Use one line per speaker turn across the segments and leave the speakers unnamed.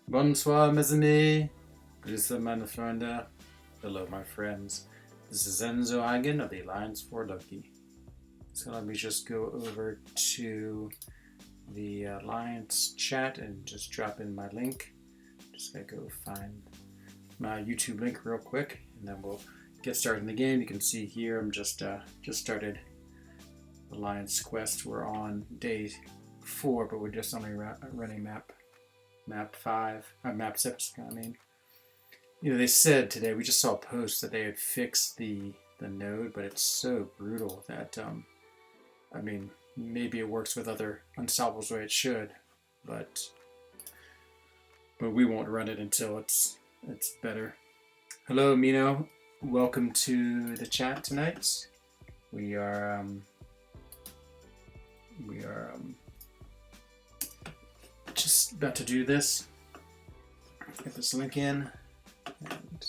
Bonsoir, mes amis. Grüße, meine Freunde. Hello, my friends. This is frENZOne of the Alliance for Loki. So let me just go over to the Alliance chat and just drop in my link. Just gotta go find my YouTube link real quick, and then we'll get started in the game. You can see here I'm just started Alliance Quest. We're on day 4, but we're just only running map 5, map 6. I mean, you know, they said today, we just saw a post that they had fixed the node, but it's so brutal that I mean, maybe it works with other unstoppables the way it should, but we won't run it until it's better. Hello, Mino. Welcome to the chat tonight. We are just about to do this. Get this link in, and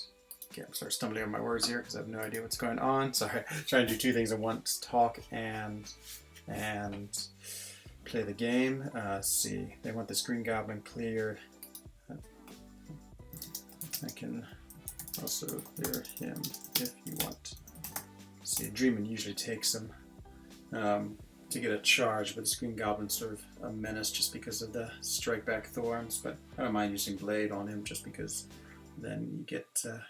okay, I'm sort of stumbling over my words here because I have no idea what's going on. Sorry, trying to do 2 things at once: talk and play the game. Let's see, they want this green goblin cleared. I can also clear him if you want. See, Dreamin' usually takes him to get a charge, but this green goblin's sort of a menace just because of the strike back thorns. But I don't mind using blade on him just because then you get the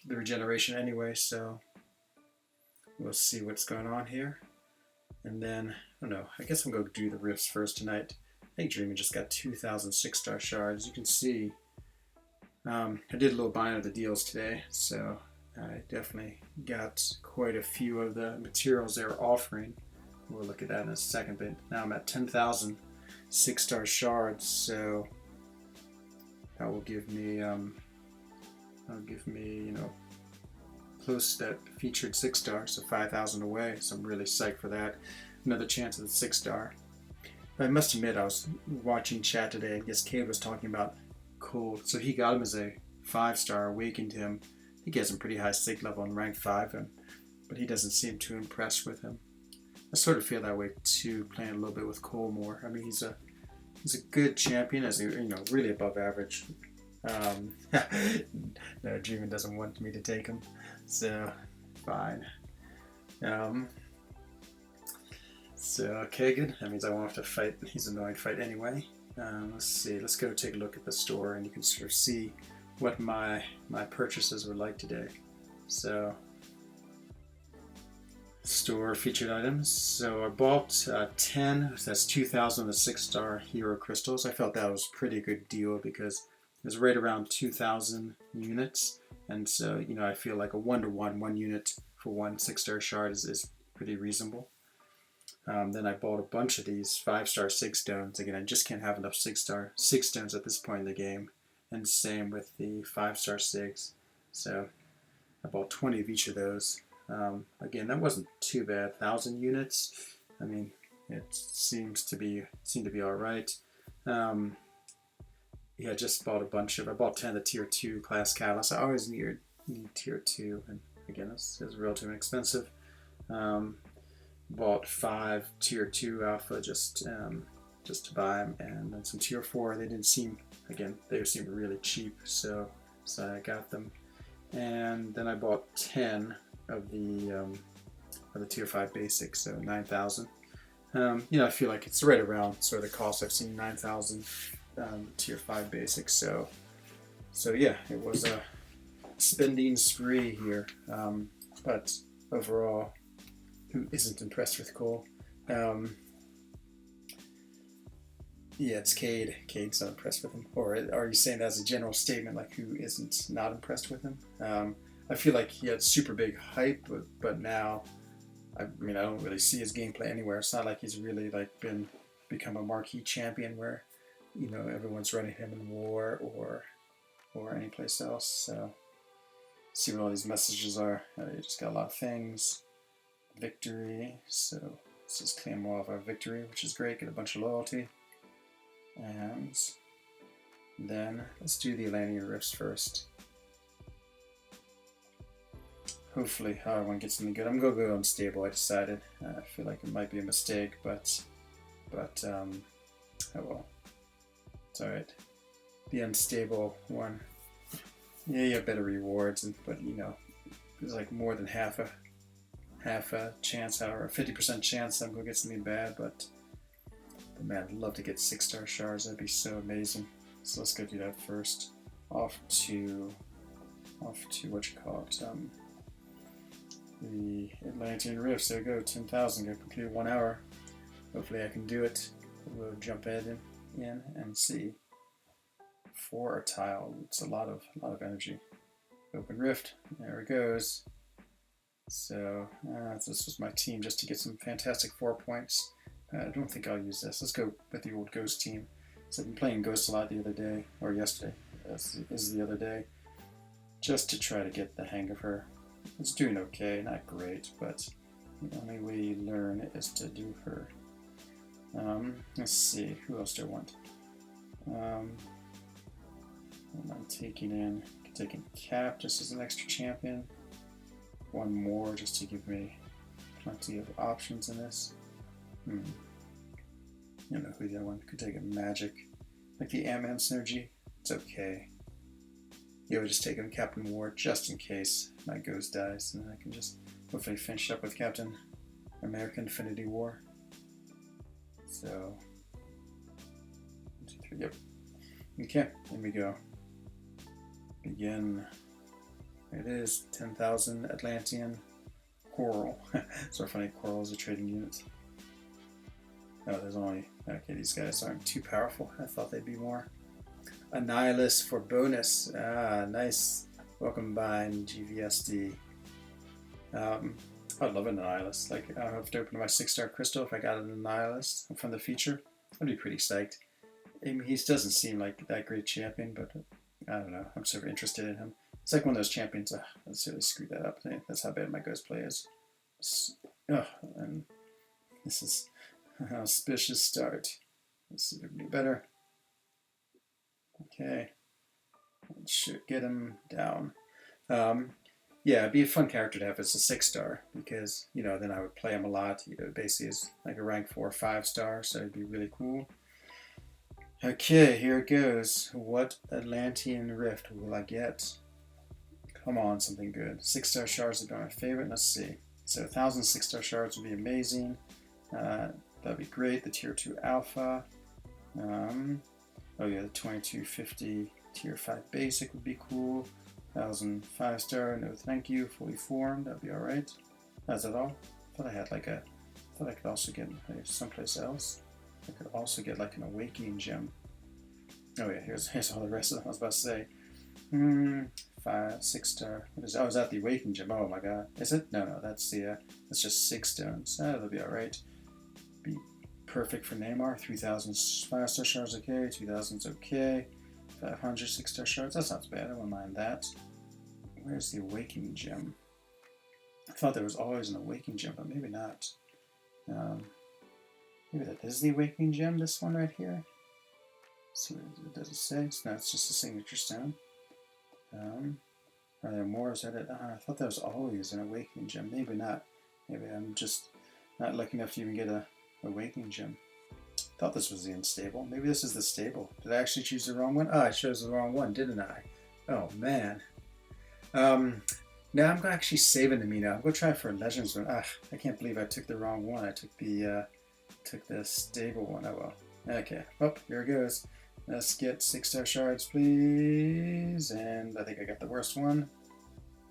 regeneration anyway. So we'll see what's going on here, and then I don't know. I guess I'm going to do the rifts first tonight. I think Dreamin' just got 2,000 6-star shards. You can see I did a little buying of the deals today, so I definitely got quite a few of the materials they were offering. We'll look at that in a second, but now I'm at 10,000 6-star shards, so that will give me, you know, close to that featured 6-star, so 5,000 away. So I'm really psyched for that. Another chance at the 6-star. I must admit, I was watching chat today. I guess Cade was talking about cold, so he got him as a 5-star, awakened him. I think he has a pretty high sig level in rank 5, but he doesn't seem too impressed with him. I sort of feel that way too, playing a little bit with Cole more. I mean, he's a good champion, as you know, really above average. No, Dreamin' doesn't want me to take him, so fine. So okay, good. That means I won't have to fight. He's an annoying fight anyway. Let's see. Let's go take a look at the store, and you can sort of see what my purchases were like today. So, store featured items. So I bought 10. That's 2,000 of the 6-star hero crystals. I felt that was a pretty good deal because it was right around 2,000 units, and so you know I feel like a 1-to-1 1 unit for 1 6-star shard is pretty reasonable. Then I bought a bunch of these 5-star sig stones. Again, I just can't have enough 6-star sig stones at this point in the game, and same with the 5-star sigs. So I bought 20 of each of those. Again, that wasn't too bad. 1,000 units. I mean, it seemed to be all right. Yeah, I just bought a bunch of. I bought 10 of the tier 2 class catalysts. I always need tier 2, and again, it's relatively expensive. Bought 5 tier 2 alpha just to buy them, and then some tier 4. They didn't seem, again, they seemed really cheap, so I got them. And then I bought 10 of the tier 5 basics, so 9,000. You know, I feel like it's right around sort of the cost. I've seen 9,000 tier 5 basics, so yeah, it was a spending spree here, but overall, who isn't impressed with Cole? Yeah, it's Cade. Cade's not impressed with him. Or are you saying that as a general statement, like who isn't not impressed with him? I feel like he had super big hype, but now, I mean, I don't really see his gameplay anywhere. It's not like he's really like become a marquee champion where, you know, everyone's running him in war or any place else. So, see what all these messages are. You just got a lot of things. Victory, so let's just claim all of our victory, which is great. Get a bunch of loyalty, and then let's do the Atlantean rifts first. Hopefully, everyone gets something good. I'm gonna go unstable. I decided. I feel like it might be a mistake, but oh well. It's alright. the unstable one. Yeah, you have better rewards, but you know, there's like more than half a chance, or a 50% chance I'm gonna get something bad. But man, I'd love to get 6-star shards. That'd be so amazing. So let's go do that first. Off to what you call it, the Atlantean Rifts. There we go, 10,000. Got complete 1 hour. Hopefully I can do it. We'll jump in and see. For a tile, it's a lot of energy. Open Rift. There it goes. So this was my team just to get some fantastic 4 points. I don't think I'll use this. Let's go with the old Ghost team. So I've been playing Ghost a lot the other day, or yesterday. This is the other day, just to try to get the hang of her. It's doing okay, not great, but the only way you learn is to do her. Let's see, who else do I want? I'm taking Cap just as an extra champion. One more just to give me plenty of options in this. I don't know who the other one could take. A Magic, like the Ant-Man synergy. It's okay. Yeah, we'll just take him Captain War just in case my Ghost dies, and then I can just hopefully finish up with Captain America Infinity War. So, 1, 2, 3, yep. Okay, here we go. Begin. There it is, 10,000 Atlantean Coral. So funny, Coral is a trading unit. Oh, there's only, okay, these guys aren't too powerful. I thought they'd be more. Annihilus for bonus. Ah, nice. Welcome by GVSD. I'd love an Annihilus. Like, I have to open my 6-star crystal if I got an Annihilus from the feature. I'd be pretty psyched. I mean, he doesn't seem like that great champion, but I don't know. I'm sort of interested in him. It's like one of those champions. Let's really screw that up. That's how bad my Ghost play is. And this is an auspicious start. Let's see if we can do better. Okay. It should get him down. Yeah, it'd be a fun character to have as a 6-star because, you know, then I would play him a lot. You know, basically is like a rank 4 or 5-star, so it'd be really cool. Okay, here it goes. What Atlantean Rift will I get? Come on, something good. 6-star shards would be my favorite. Let's see. So 1,000 6-star shards would be amazing. That'd be great. The tier 2 alpha. Oh yeah, the 2250 tier 5 basic would be cool. 1,000 5-star, no thank you. Fully formed, that'd be alright. That's it all. I thought I had like a. I thought I could also get someplace else. I could also get like an awakening gem. Oh yeah, here's all the rest of them. I was about to say. 5, 6-star. What is? Oh, is that the awakening gem? Oh my god, is it? No, that's the. That's just 6 stones. That'll be alright. Be perfect for Neymar. 3,000 5-star shards, okay. 2,000's okay. 500 6-star shards. That's not bad. I wouldn't mind that. Where's the awakening gem? I thought there was always an awakening gem, but maybe not. Maybe that is the awakening gem. This one right here. Let's see what does it say? No, it's just a signature stone. Are there more? Is that it? I thought there was always an awakening gem. Maybe not. Maybe I'm just not lucky enough to even get a awakening gem. Thought this was the unstable. Maybe this is the stable. Did I actually choose the wrong one? Oh, I chose the wrong one, didn't I? Oh man. No, I'm actually saving the me now. I'm gonna try for a Legends one. I can't believe I took the wrong one. I took the stable one. Oh well. Okay. Oh, here it goes. Let's get 6-star shards, please. And I think I got the worst one.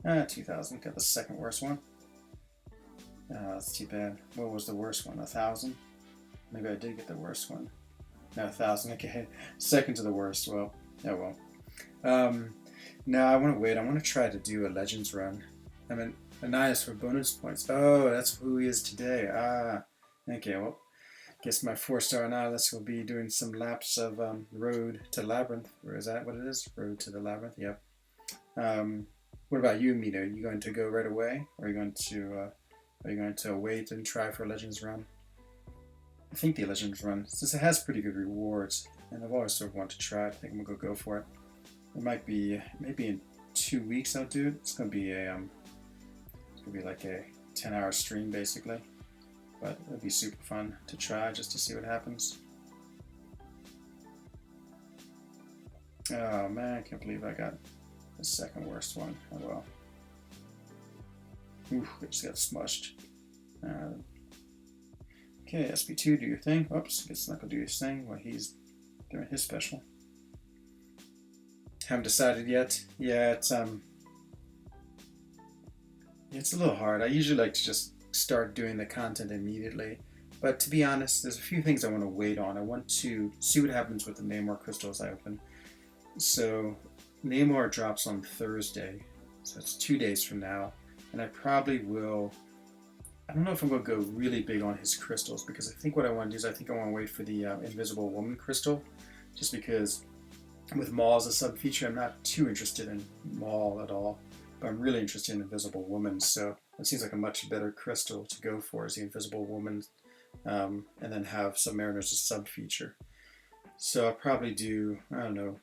2,000. Got the second worst one. That's too bad. What was the worst one? 1,000? Maybe I did get the worst one. No, 1,000. Okay. Second to the worst. Well, oh well. No, I want to wait. I want to try to do a Legends run. I mean, Ananias for bonus points. Oh, that's who he is today. Okay, well, guess my 4-star Annihilus will be doing some laps of Road to Labyrinth. Or is that what it is? Road to the Labyrinth, yep. What about you, Mito? Are you going to go right away? Or are you going to wait and try for a Legends run? I think the Legends run, since it has pretty good rewards, and I've always sort of wanted to try it, I think I'm going to go for it. It might be, maybe in 2 weeks I'll do it. It's going to be like a 10-hour stream basically. But it'll be super fun to try just to see what happens. Oh man, I can't believe I got the second worst one. Oh well. Oof, I just got smushed. Okay, SP2, do your thing. Oops, guess not gonna do his thing while he's doing his special. Haven't decided yet. Yeah, it's a little hard. I usually like to just start doing the content immediately. But to be honest, there's a few things I want to wait on. I want to see what happens with the Namor crystals I open. So Namor drops on Thursday, so it's 2 days from now, and I probably will. I don't know if I'm going to go really big on his crystals, because I think what I want to do is I think I want to wait for the Invisible Woman crystal, just because with Maul as a sub-feature, I'm not too interested in Maul at all, but I'm really interested in Invisible Woman, so it seems like a much better crystal to go for is the Invisible Woman, and then have Submariner as a sub-feature. So I'll probably do, I don't know,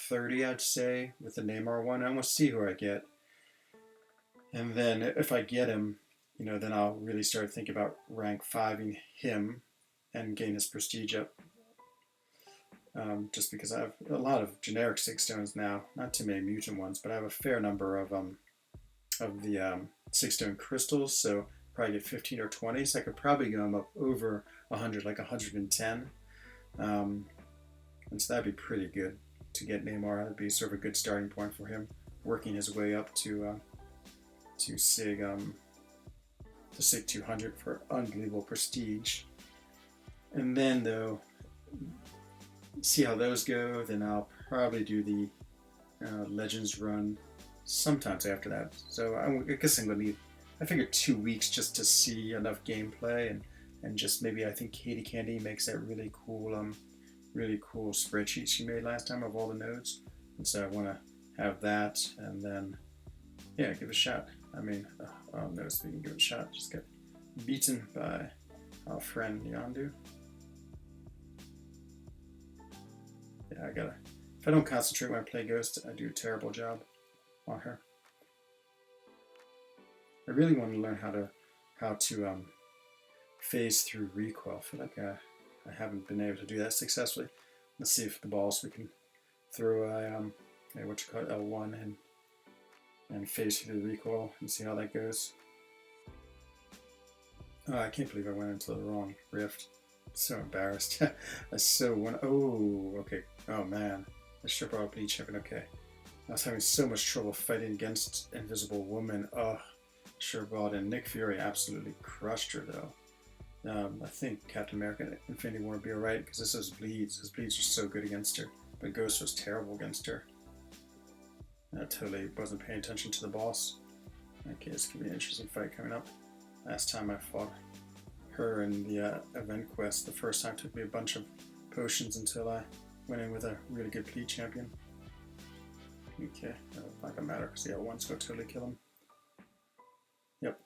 30, I'd say, with the Namor one. I want to see who I get. And then if I get him, then I'll really start thinking about rank 5ing him and gain his prestige up. Just because I have a lot of generic 6 stones now, not too many mutant ones, but I have a fair number of the 6 stone crystals, so probably get 15 or 20, so I could probably go him up over 100, like 110. And so that'd be pretty good to get Namor. That'd be sort of a good starting point for him, working his way up to Sig 200 for unbelievable prestige. And then though, see how those go. Then I'll probably do the Legends run sometimes after that. So I guess I'm gonna need, I figured 2 weeks just to see enough gameplay and just maybe I think Katie Candy makes that really cool spreadsheet she made last time of all the nodes, and so I want to have that, and then yeah, give it a shot. I mean, no, speaking, give it a shot. Just got beaten by our friend Yondu. Yeah, if I don't concentrate when I play Ghost, I do a terrible job on her. I really want to learn how to phase through recoil. I feel like I haven't been able to do that successfully. Let's see if the balls we can throw a L1 and phase through the recoil and see how that goes. Oh, I can't believe I went into the wrong rift. I'm so embarrassed. Oh, okay. Oh man, I should have brought Bleach Heaven. Okay, I was having so much trouble fighting against Invisible Woman. Oh, sure brought in. Nick Fury absolutely crushed her though. I think Captain America and Infinity War would be alright because this is bleeds. His bleeds are so good against her, but Ghost was terrible against her. I totally wasn't paying attention to the boss. Okay, this could be an interesting fight coming up. Last time I fought her in the event quest, the first time took me a bunch of potions until I went in with a really good bleed champion. Okay, not gonna matter because the L1's gonna totally kill him. Yep.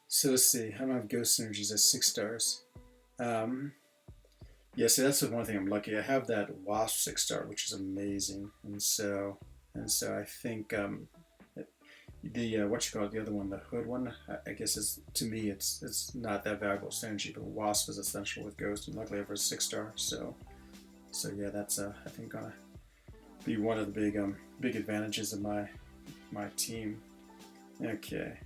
So let's see, I don't have ghost synergies at 6 stars. Yeah, see that's the one thing I'm lucky. I have that Wasp 6 star, which is amazing, and so I think the the other one, the Hood one, I guess is, to me it's not that valuable synergy, but Wasp is essential with Ghost, and luckily I have a 6 star. So yeah, that's I think gonna be one of the big advantages of my team. Okay,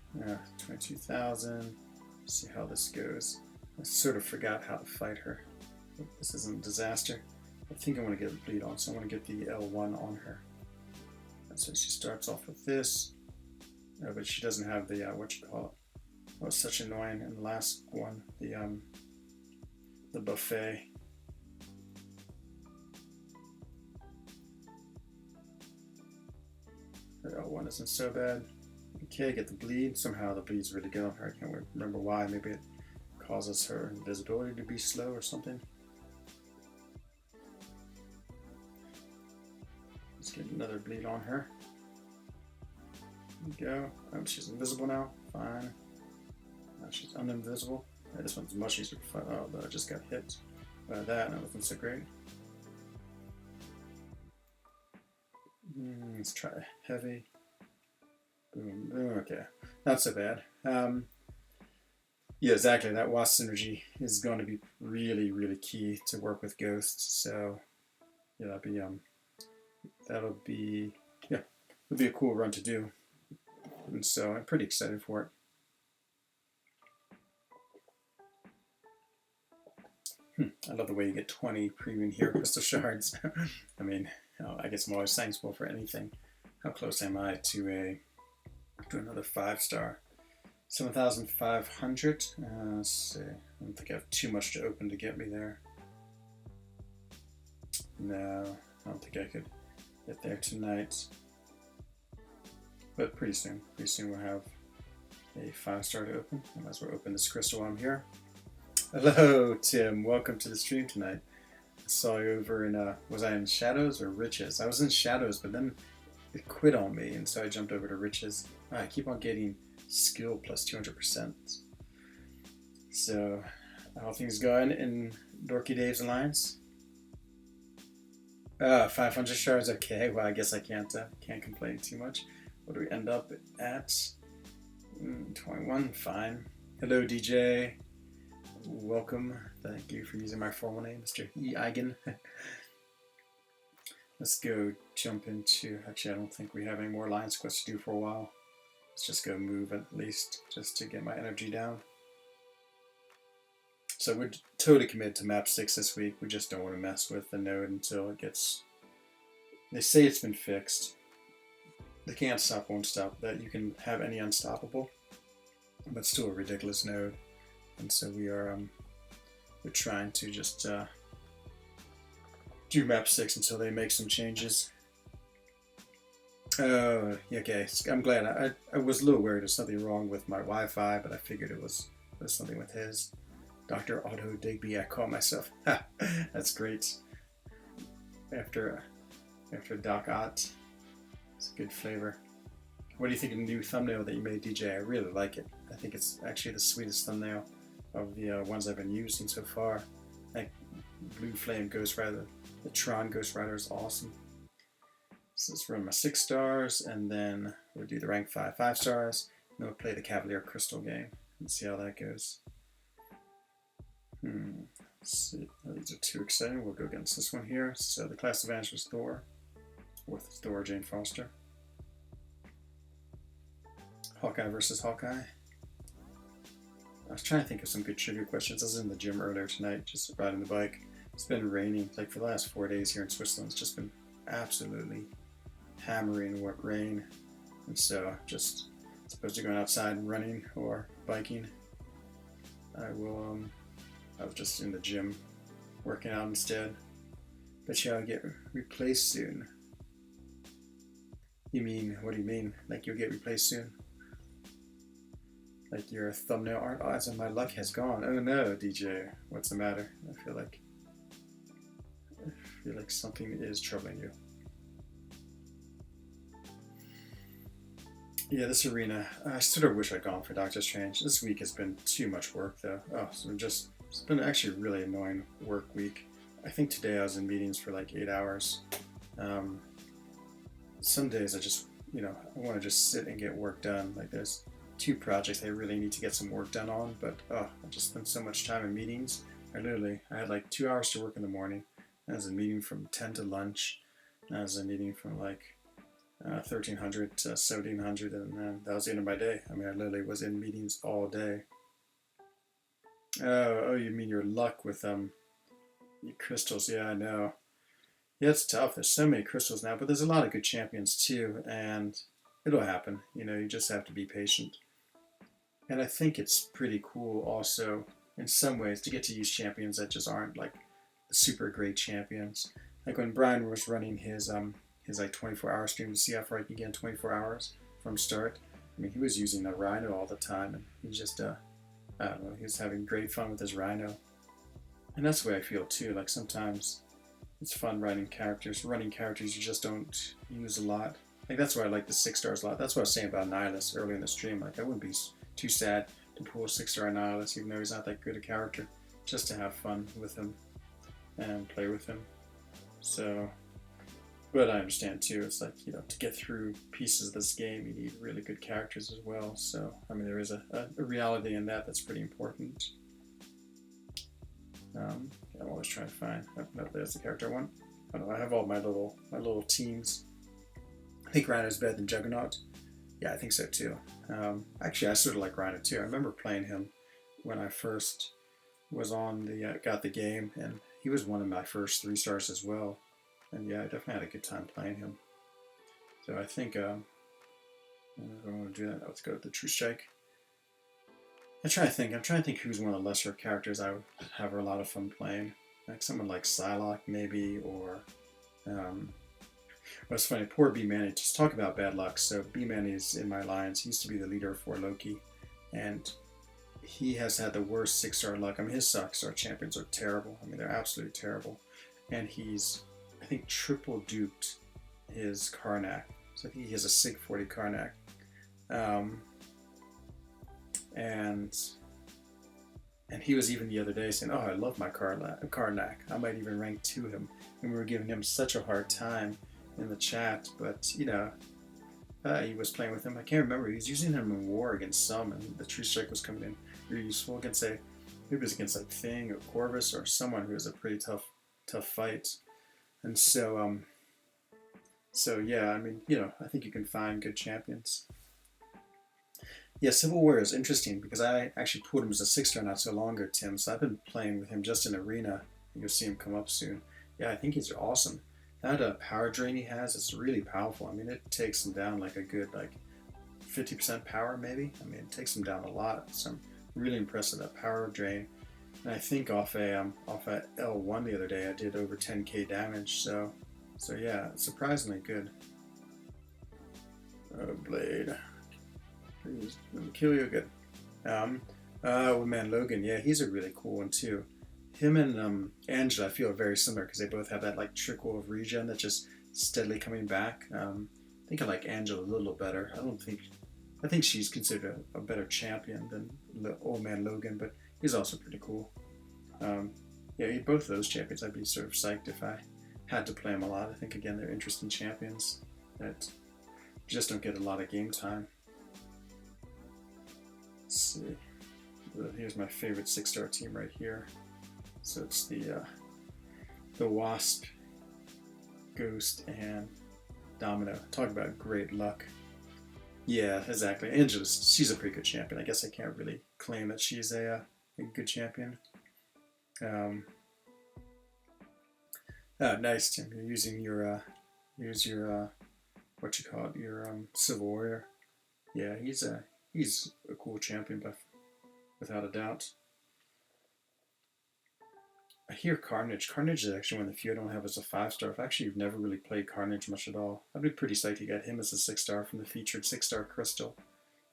22,000. See how this goes. I sort of forgot how to fight her. This isn't a disaster. I think I want to get the bleed on, so I want to get the L1 on her. And so she starts off with this, but she doesn't have the Oh, it's such annoying in the last one, the buffet. Her L1 isn't so bad. Okay, get the bleed. Somehow the bleed's really good on her. I can't remember why. Maybe it causes her invisibility to be slow or something. Let's get another bleed on her. There we go. Oh, she's invisible now. Fine. Now she's uninvisible. Yeah, this one's much easier to fight. Oh, but I just got hit by that, and that wasn't so great. Let's try heavy. Boom, boom, okay. Not so bad. Yeah, exactly. That Wasp synergy is going to be really, really key to work with Ghost. So, yeah, that'd be that'll be, yeah, it'll be a cool run to do. And so I'm pretty excited for it. I love the way you get 20 premium hero crystal shards. I mean, I guess I'm always thankful for anything. How close am I to another 5-star? 7,500. Let's see. I don't think I have too much to open to get me there. No, I don't think I could get there tonight. But pretty soon we'll have a 5-star to open. I might as well open this crystal while I'm here. Hello, Tim. Welcome to the stream tonight. I saw you over in, was I in Shadows or Riches? I was in Shadows, but then it quit on me, and so I jumped over to Riches. I keep on getting skill plus 200%. So, how things going in Dorky Dave's Alliance? 500 shards, okay. Well, I guess I can't complain too much. What do we end up at? 21, fine. Hello, DJ. Welcome. Thank you for using my formal name, Mr. Eigen. Let's go jump into, actually I don't think we have any more Alliance quests to do for a while. Let's just go move at least, just to get my energy down. So we're totally committed to map 6 this week. We just don't want to mess with the node until it gets, they say it's been fixed. The can't stop, won't stop, that you can have any unstoppable, but still a ridiculous node. And so we're trying to just do map 6 until they make some changes. Okay. I'm glad. I was a little worried there's something wrong with my Wi-Fi, but I figured it was something with his. Dr. Otto Digby, I call myself. That's great. After Doc Ott, it's a good flavor. What do you think of the new thumbnail that you made, DJ? I really like it. I think it's actually the sweetest thumbnail of the ones I've been using so far. Like Blue Flame Ghost Rider, the Tron Ghost Rider is awesome. So let's run my 6 stars, and then we'll do the rank 5 stars, and then we'll play the Cavalier Crystal game and see how that goes. Let's see. These are too exciting. We'll go against this one here. So the class advantage was Thor, with Thor Jane Foster. Hawkeye versus Hawkeye. I was trying to think of some good trivia questions. I was in the gym earlier tonight, just riding the bike. It's been raining, like for the last 4 days here in Switzerland. It's just been absolutely hammering with rain. And so just as opposed to going outside and running or biking, I was just in the gym working out instead. Bet you I'll get replaced soon. You mean, what do you mean? Like you'll get replaced soon? Like your thumbnail art? Oh, as in my luck has gone. Oh no, DJ. What's the matter? I feel like something is troubling you. Yeah, this arena. I sort of wish I'd gone for Doctor Strange. This week has been too much work though. Oh, so it's been actually a really annoying work week. I think today I was in meetings for like 8 hours. Some days I just, I want to just sit and get work done. Like there's 2 projects I really need to get some work done on, but I just spent so much time in meetings. I had like 2 hours to work in the morning. I was in a meeting from 10 to lunch. I was in a meeting from like 1300 to 1700, and then that was the end of my day. I mean, I literally was in meetings all day. Oh, you mean your luck with your crystals? Yeah, I know. Yeah, it's tough. There's so many crystals now, but there's a lot of good champions too, and it'll happen. You just have to be patient. And I think it's pretty cool also, in some ways, to get to use champions that just aren't like super great champions. Like when Brian was running his like 24-hour stream to see how far he could get in 24 hours from start. I mean, he was using a Rhino all the time, and he just, I don't know, he was having great fun with his Rhino. And that's the way I feel too. Like sometimes it's fun running characters you just don't use a lot. Like that's why I like the 6 stars a lot. That's what I was saying about Nihilus earlier in the stream. Like I wouldn't be too sad to pull a 6-star Nihilus, even though he's not that good a character, just to have fun with him and play with him. So, but I understand too, it's like, to get through pieces of this game, you need really good characters as well. So, I mean, there is a reality in that that's pretty important. I'm always trying to find, no, there's the character I want. I don't know, I have all my little teams. I think Rhino's better than Juggernaut. Yeah, I think so too. Actually, I sort of like Rhino too. I remember playing him when I first was on the got the game, and he was one of my first 3 stars as well. And yeah, I definitely had a good time playing him. So I think I don't want to do that. Let's go with the True Strike. I'm trying to think who's one of the lesser characters I would have a lot of fun playing. Like someone like Psylocke maybe, or well, it's funny, poor B-Manny. Just talk about bad luck. So B-Manny is in my alliance. He used to be the leader for Loki, and he has had the worst 6-star luck. I mean, his 6-star champions are terrible. I mean, they're absolutely terrible. And he's, I think, triple duped his Karnak. So I think he has a Sig 40 Karnak. And he was even the other day saying, "Oh, I love my Karnak. I might even rank 2 him." And we were giving him such a hard time in the chat, but you know, he was playing with him. I can't remember. He was using him in war against some, and the True Strike was coming in really useful against maybe it was against like Thing or Corvus or someone who was a pretty tough fight. And so yeah, I mean, you know, I think you can find good champions. Yeah, Civil War is interesting because I actually pulled him as a 6-star not so long ago, Tim. So I've been playing with him just in Arena. You'll see him come up soon. Yeah, I think he's awesome. That power drain he has is really powerful. I mean, it takes him down like a good 50% power maybe. I mean, it takes him down a lot. So I'm really impressed with that power drain. And I think off a L1 the other day I did over 10k damage. So yeah, surprisingly good. Oh, Blade. Please, let me kill you good. Oh man, Logan, yeah, he's a really cool one too. Him and Angela, I feel very similar because they both have that like trickle of regen that's just steadily coming back. I think I like Angela a little better. I think she's considered a better champion than old man Logan, but he's also pretty cool. Yeah, both of those champions, I'd be sort of psyched if I had to play them a lot. I think again they're interesting champions that just don't get a lot of game time. Let's see. Here's my favorite 6-star team right here. So it's the Wasp, Ghost, and Domino. Talk about great luck. Yeah, exactly. Angela's, she's a pretty good champion. I guess I can't really claim that she's a good champion. Oh, nice, Tim. You're using your what you call it, your Civil Warrior. Yeah, he's a cool champion, but without a doubt. I hear Carnage. Carnage is actually one of the few I don't have as a 5-star. I've actually never really played Carnage much at all. I'd be pretty psyched to get him as a 6-star from the featured 6-star Crystal.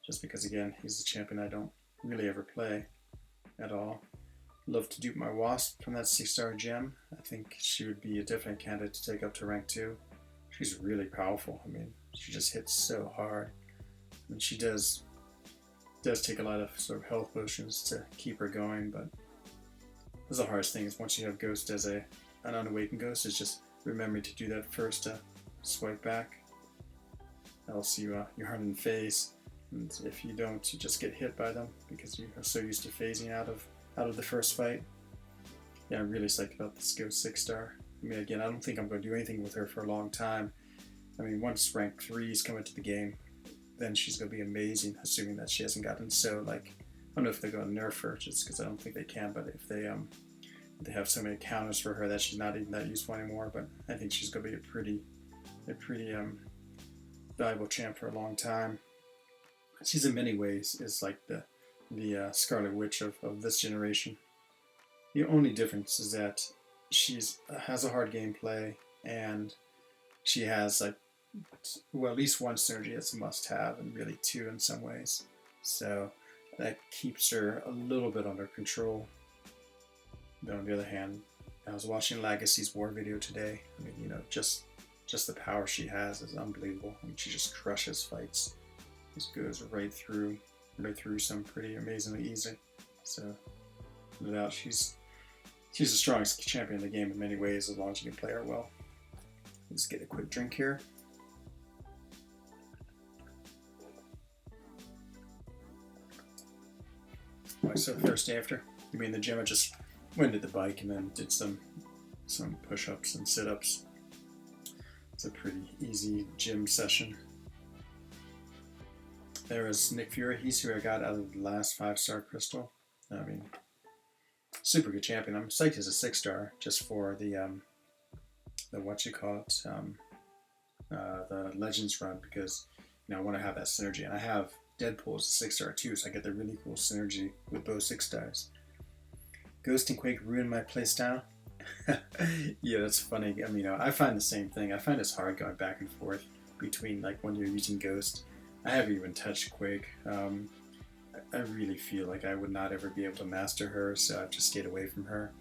Just because, again, he's a champion I don't really ever play at all. Love to dupe my Wasp from that 6-star gem. I think she would be a definite candidate to take up to rank 2. She's really powerful. I mean, she just hits so hard. And she does take a lot of sort of health potions to keep her going, but that's the hardest thing is once you have Ghost as an unawakened Ghost, is just remembering to do that first to swipe back. Else you're hard in the face, and if you don't, you just get hit by them because you are so used to phasing out of the first fight. Yeah, I'm really psyched about this Ghost 6-star. I mean, again, I don't think I'm going to do anything with her for a long time. I mean, once rank 3s come into the game, then she's going to be amazing, assuming that she hasn't gotten so, like, I don't know if they're going to nerf her, just because I don't think they can, but if they have so many counters for her that she's not even that useful anymore, but I think she's going to be a pretty valuable champ for a long time. She's in many ways is like the Scarlet Witch of this generation. The only difference is that she's has a hard gameplay, and she has like, well, at least one synergy that's a must-have, and really 2 in some ways. So that keeps her a little bit under control. But on the other hand, I was watching Legacy's war video today. I mean, you know, just the power she has is unbelievable. I mean, she just crushes fights. Just goes right through some pretty amazingly easy. So, no doubt, she's the strongest champion in the game in many ways, as long as you can play her well. Let's get a quick drink here. So thirsty after. You mean the gym? I just went to the bike and then did some push-ups and sit-ups. It's a pretty easy gym session. There is Nick Fury. He's who I got out of the last 5-star crystal. I mean, super good champion. I'm psyched as a 6-star just for the what you call it, the Legends run, because I want to have that synergy, and I have Deadpool as a 6-star too, so I get the really cool synergy with both 6-stars. Ghost and Quake ruined my playstyle. Yeah, that's funny. I mean, I find the same thing. I find it's hard going back and forth between like when you're using Ghost. I haven't even touched Quake. I really feel like I would not ever be able to master her, so I've just stayed away from her.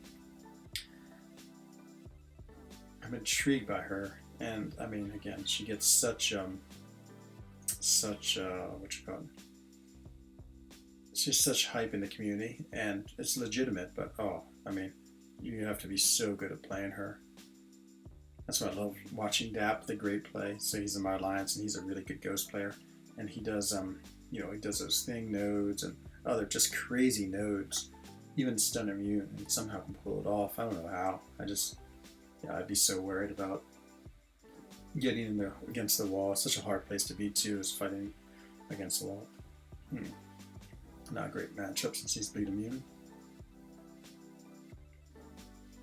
I'm intrigued by her, and I mean, again, she gets such what you call it? It's just such hype in the community, and it's legitimate. But I mean, you have to be so good at playing her. That's why I love watching Dap the Great play. So he's in my alliance, and he's a really good Ghost player, and he does he does those thing nodes and other just crazy nodes, even stun immune, and somehow can pull it off. I don't know how. I'd be so worried about getting in against the wall. It's such a hard place to be too, is fighting against the wall. Not a great matchup since he's bleed immune.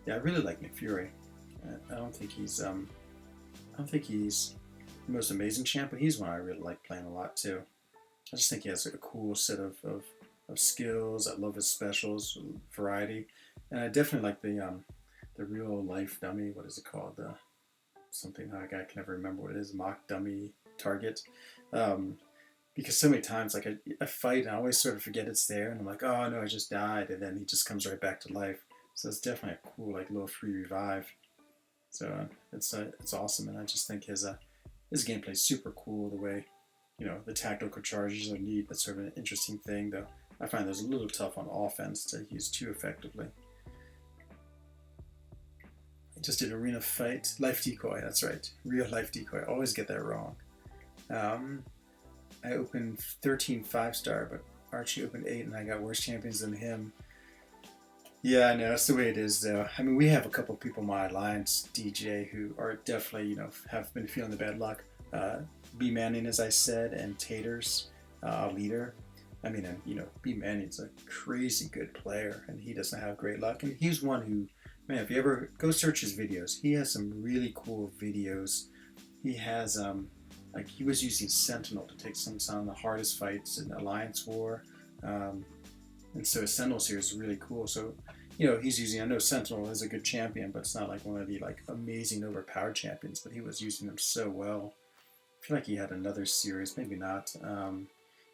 Yeah, I really like Nick Fury. I don't think he's the most amazing champ, but he's one I really like playing a lot too. I just think he has a cool set of skills. I love his specials, variety, and I definitely like the real life dummy. What is it called? Something I can never remember what it is. Mock dummy target. Because so many times, like I fight, and I always sort of forget it's there, and I'm like, oh no, I just died, and then he just comes right back to life. So it's definitely a cool, like, little free revive. So it's awesome, and I just think his gameplay is super cool. The way, the tactical charges are neat. That's sort of an interesting thing, though. I find those a little tough on offense to use too effectively. I just did an arena fight. Life decoy, that's right. Real life decoy. I always get that wrong. I opened 13 5-star, but Archie opened 8, and I got worse champions than him. Yeah, I know, that's the way it is, though. I mean, we have a couple people in my alliance, DJ, who are definitely, have been feeling the bad luck. B Manning, as I said, and Taters, leader. I mean, and, B Manning's a crazy good player, and he doesn't have great luck. And he's one who, man, if you ever go search his videos, he has some really cool videos. He has, like, he was using Sentinel to take some of the hardest fights in Alliance War. And so his Sentinel series is really cool. So, he's using, I know Sentinel is a good champion, but it's not like one of the like amazing overpowered champions, but he was using them so well. I feel like he had another series, maybe not.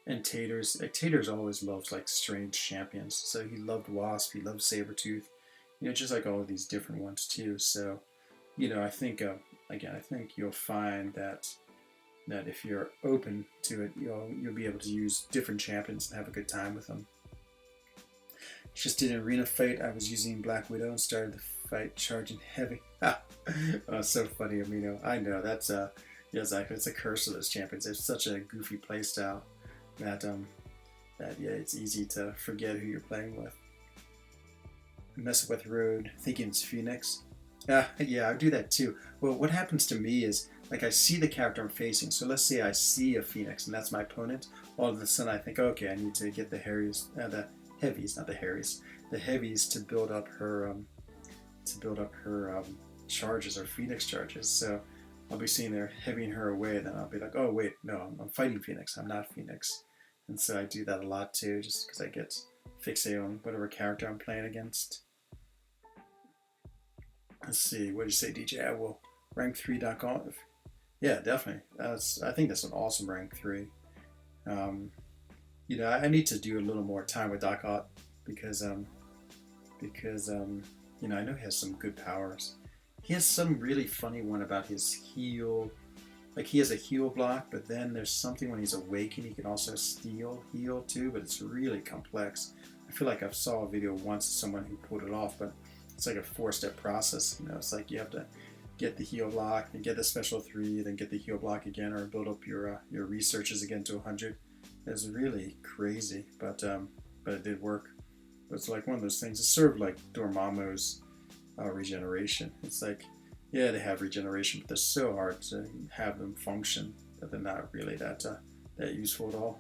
And Taters always loves like strange champions. So he loved Wasp, he loved Sabretooth, just like all of these different ones too. So, I think, again, I think you'll find that if you're open to it, you'll be able to use different champions and have a good time with them. Just did an arena fight. I was using Black Widow and started the fight charging heavy. Oh, so funny, Amino. I know, that's exactly. It's a curse of those champions. They have such a goofy playstyle that it's easy to forget who you're playing with. Mess with Road, thinking it's Phoenix. Yeah, I do that too. Well, what happens to me is, like, I see the character I'm facing. So let's say I see a Phoenix and that's my opponent. All of a sudden I think, okay, I need to get the heavies, the heavies to build up her charges, or Phoenix charges. So I'll be seeing there heavying her away, then I'll be like, oh wait, no, I'm fighting Phoenix, I'm not Phoenix. And so I do that a lot too, just because I get fixated on whatever character I'm playing against. Let's see, what did you say, DJ? I will rank 3 .conf. Yeah, definitely. I think that's an awesome rank 3. I need to do a little more time with Doc because I know he has some good powers. He has some really funny one about his heal. Like, he has a heal block, but then there's something when he's awakened he can also heal too, but it's really complex. I feel like I saw a video once of someone who pulled it off, but it's like a 4-step process. It's like you have to get the heal block, and get the special 3, then get the heal block again, or build up your researches again to 100. It's really crazy, but it did work. But it's like one of those things. It's sort of like Dormammu's regeneration. It's like Yeah, they have regeneration, but they're so hard to have them function that they're not really that useful at all.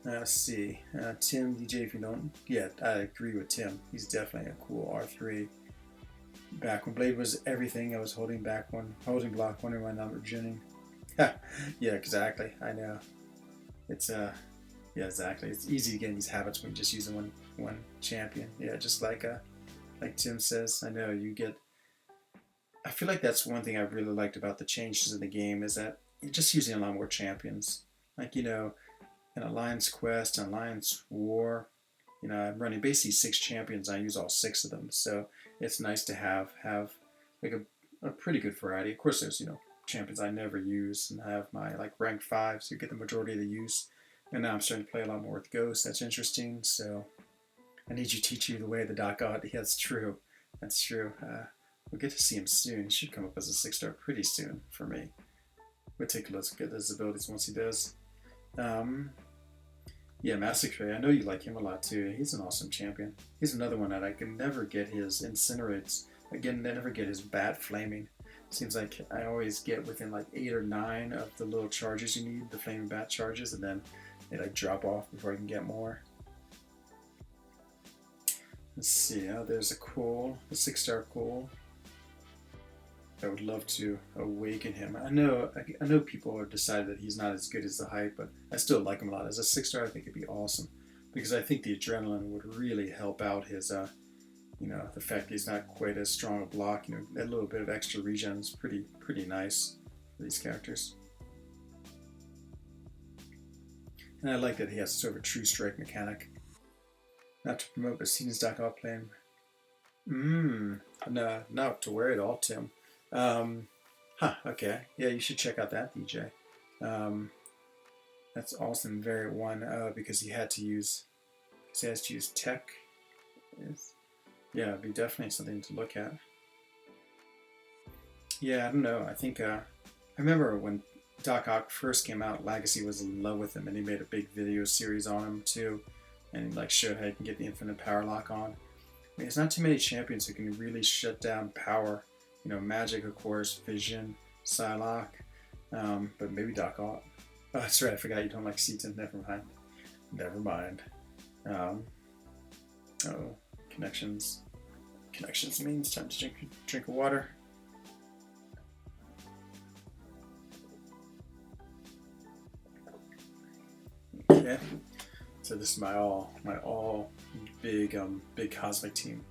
Let's see. Tim, DJ, if you don't. Yeah, I agree with Tim. He's definitely a cool R3. Back when Blade was everything, I was holding block, wondering why not regening. Yeah, exactly. I know. It's yeah, exactly. It's easy to get in these habits when you're just using one champion. Yeah, just like Tim says. I know you get. I feel like that's one thing I really liked about the changes in the game is that you're just using a lot more champions. Like in Alliance Quest and Alliance War, I'm running basically 6 champions. I use all 6 of them, so it's nice to have like a pretty good variety. Of course, there's champions I never use, and I have my like rank 5, so you get the majority of the use. And now I'm starting to play a lot more with Ghost. That's interesting. So I need you to teach you the way of the Dark God. Yeah, that's true. That's true. We'll get to see him soon. He should come up as a 6-star pretty soon for me. We'll take a look at his abilities once he does. Yeah, Massacre. I know you like him a lot too. He's an awesome champion. He's another one that I can never get his incinerates. Again, I never get his bat flaming. Seems like I always get within like 8 or 9 of the little charges you need, the flaming bat charges, and then they like drop off before I can get more. Let's see. Oh, there's a 6-star cool. I would love to awaken him. I know people have decided that he's not as good as the hype, but I still like him a lot. As a 6-star, I think it'd be awesome because I think the adrenaline would really help out his, the fact that he's not quite as strong a block. That little bit of extra regen is pretty nice for these characters. And I like that he has sort of a true strike mechanic. Not to promote, but seen his Dark Out playing. No, not to worry at all, Tim. Okay. Yeah, you should check out that DJ. That's awesome. Very one because he has to use tech. Yes. Yeah, it'd be definitely something to look at. Yeah, I don't know. I think I remember when Doc Ock first came out, Legacy was in love with him, and he made a big video series on him too, and he showed how you can get the infinite power lock on. I mean, there's not too many champions who can really shut down power. Magic, of course, Vision, Psylocke, but maybe Doc Ock. Oh, that's right, I forgot you don't like Seaton. Never mind. Connections. Connections means time to drink water. Okay, so this is my all big cosmic team.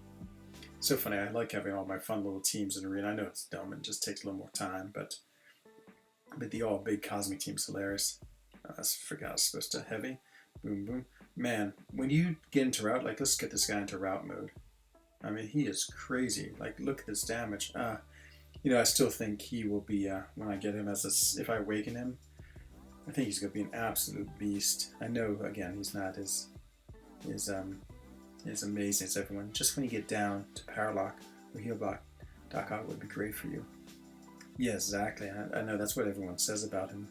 So funny. I like having all my fun little teams in Arena. I know it's dumb and just takes a little more time, but the all big cosmic team's hilarious. I forgot I was supposed to heavy. Boom, boom. Man, when you get into route, let's get this guy into route mode. I mean, he is crazy. Look at this damage. I still think he will be, when I get him if I awaken him, I think he's going to be an absolute beast. I know, again, he's not as amazing as everyone. Just when you get down to power lock or heal block, Doc Ock would be great for you. Yeah, exactly. I know that's what everyone says about him.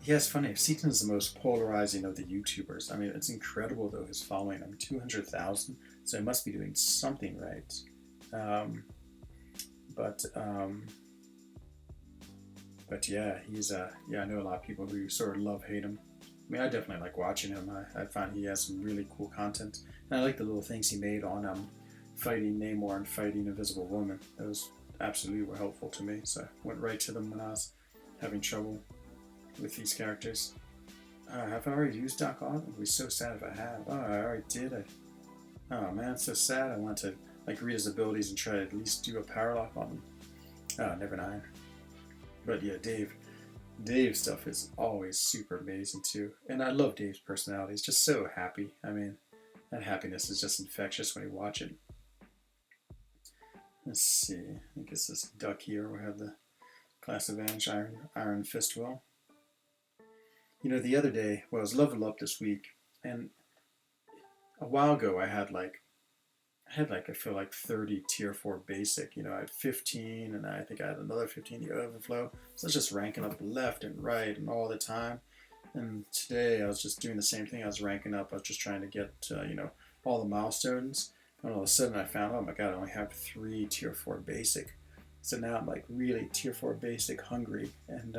Yeah, it's funny. Seaton is the most polarizing of the YouTubers. I mean, it's incredible though, his following. 200,000, so he must be doing something right. But yeah, he's I know a lot of people who sort of hate him. I mean, I definitely like watching him. I find he has some really cool content, and I like the little things he made on fighting Namor and fighting Invisible Woman. Those absolutely were helpful to me, so I went right to them when I was having trouble with these characters. Have I already used Doc Ock? It would be so sad if I have. Oh, I already did. Oh man, it's so sad. I want to read his abilities and try to at least do a power lock on him. Oh, never mind. But yeah, Dave's stuff is always super amazing too. And I love Dave's personality. He's just so happy. I mean, that happiness is just infectious when you watch it. Let's see. I guess this duck here will have the Class Advantage Iron Fist will. The other day, I was level up this week, and a while ago I had I feel like 30 tier 4 basic. I had 15, and I think I had another 15 the overflow. So I was just ranking up left and right and all the time. And today I was just doing the same thing. I was ranking up. I was just trying to get all the milestones, and all of a sudden I found, oh my god, I only have 3 tier 4 basic. So now I'm like really tier 4 basic hungry, and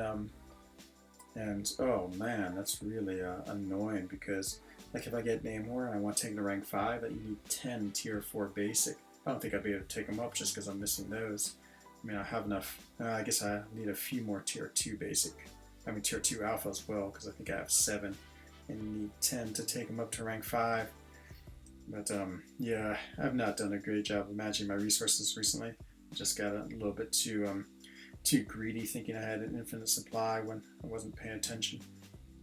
oh man, that's really annoying, because like if I get Namor and I want to take him to rank 5, that you need 10 tier 4 basic. I don't think I'd be able to take them up just because I'm missing those. I mean, I have enough. I guess I need a few more tier 2 basic. I mean, tier 2 alpha as well, because I think I have 7 and need 10 to take them up to rank 5. But yeah, I've not done a great job of managing my resources recently. I just got a little bit too greedy, thinking I had an infinite supply when I wasn't paying attention.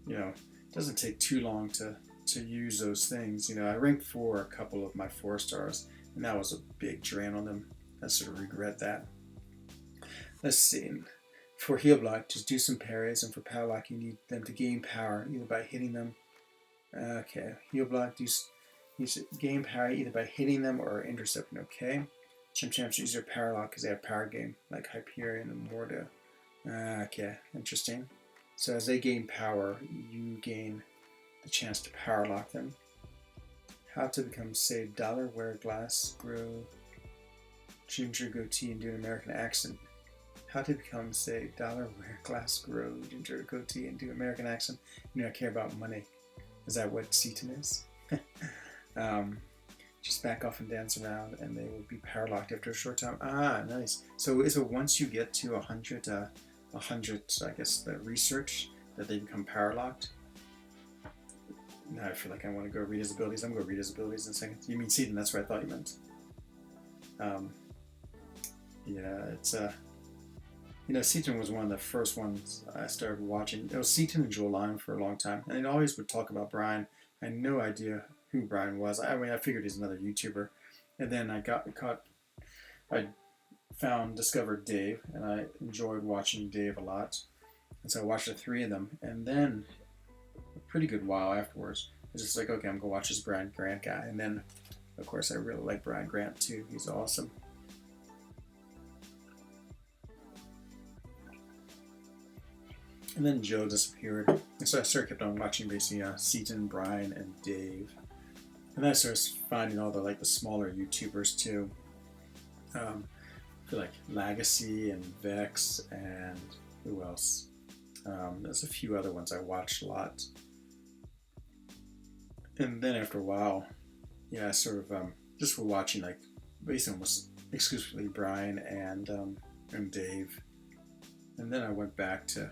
You know, it doesn't take too long to use those things. You know, I ranked 4 a couple of my 4 stars, and that was a big drain on them. I sort of regret that. Let's see. For heal block, just do some parries, and for power lock, you need them to gain power either by hitting them. Okay, heal block, gain power either by hitting them or intercepting. Okay. Champs use their power lock because they have power gain, like Hyperion and Morda. Okay, interesting. So as they gain power, you gain the chance to power lock them. How to become, say, dollar wear glass, grow, ginger goatee, and do an American accent. How to become, say, dollar wear glass, grow, ginger goatee, and do American accent. You know, I care about money. Is that what Seaton is? Just back off and dance around, and they will be power locked after a short time. Ah, nice. So is it once you get to 100, I guess, the research, that they become power locked? Now I feel like I want to go read his abilities. I'm going to go read his abilities in a second. You mean Seaton? That's what I thought you meant. Yeah, it's you know, Seaton was one of the first ones I started watching. It was Seaton and Joel Lyon for a long time, and they always would talk about Brian. I had no idea who Brian was. I mean, I figured he's another YouTuber, and then I discovered Dave, and I enjoyed watching Dave a lot, and so I watched the 3 of them, and then a pretty good while afterwards, I was just like, okay, I'm gonna watch this Brian Grant guy, and then, of course, I really like Brian Grant too. He's awesome. And then Joe disappeared, and so I kept on watching basically Seaton, Brian, and Dave. And then I started finding all the smaller YouTubers too. I feel like Legacy and Vex and who else? There's a few other ones I watched a lot. And then after a while, yeah, I sort of just were watching basically almost exclusively Brian and Dave. And then I went back to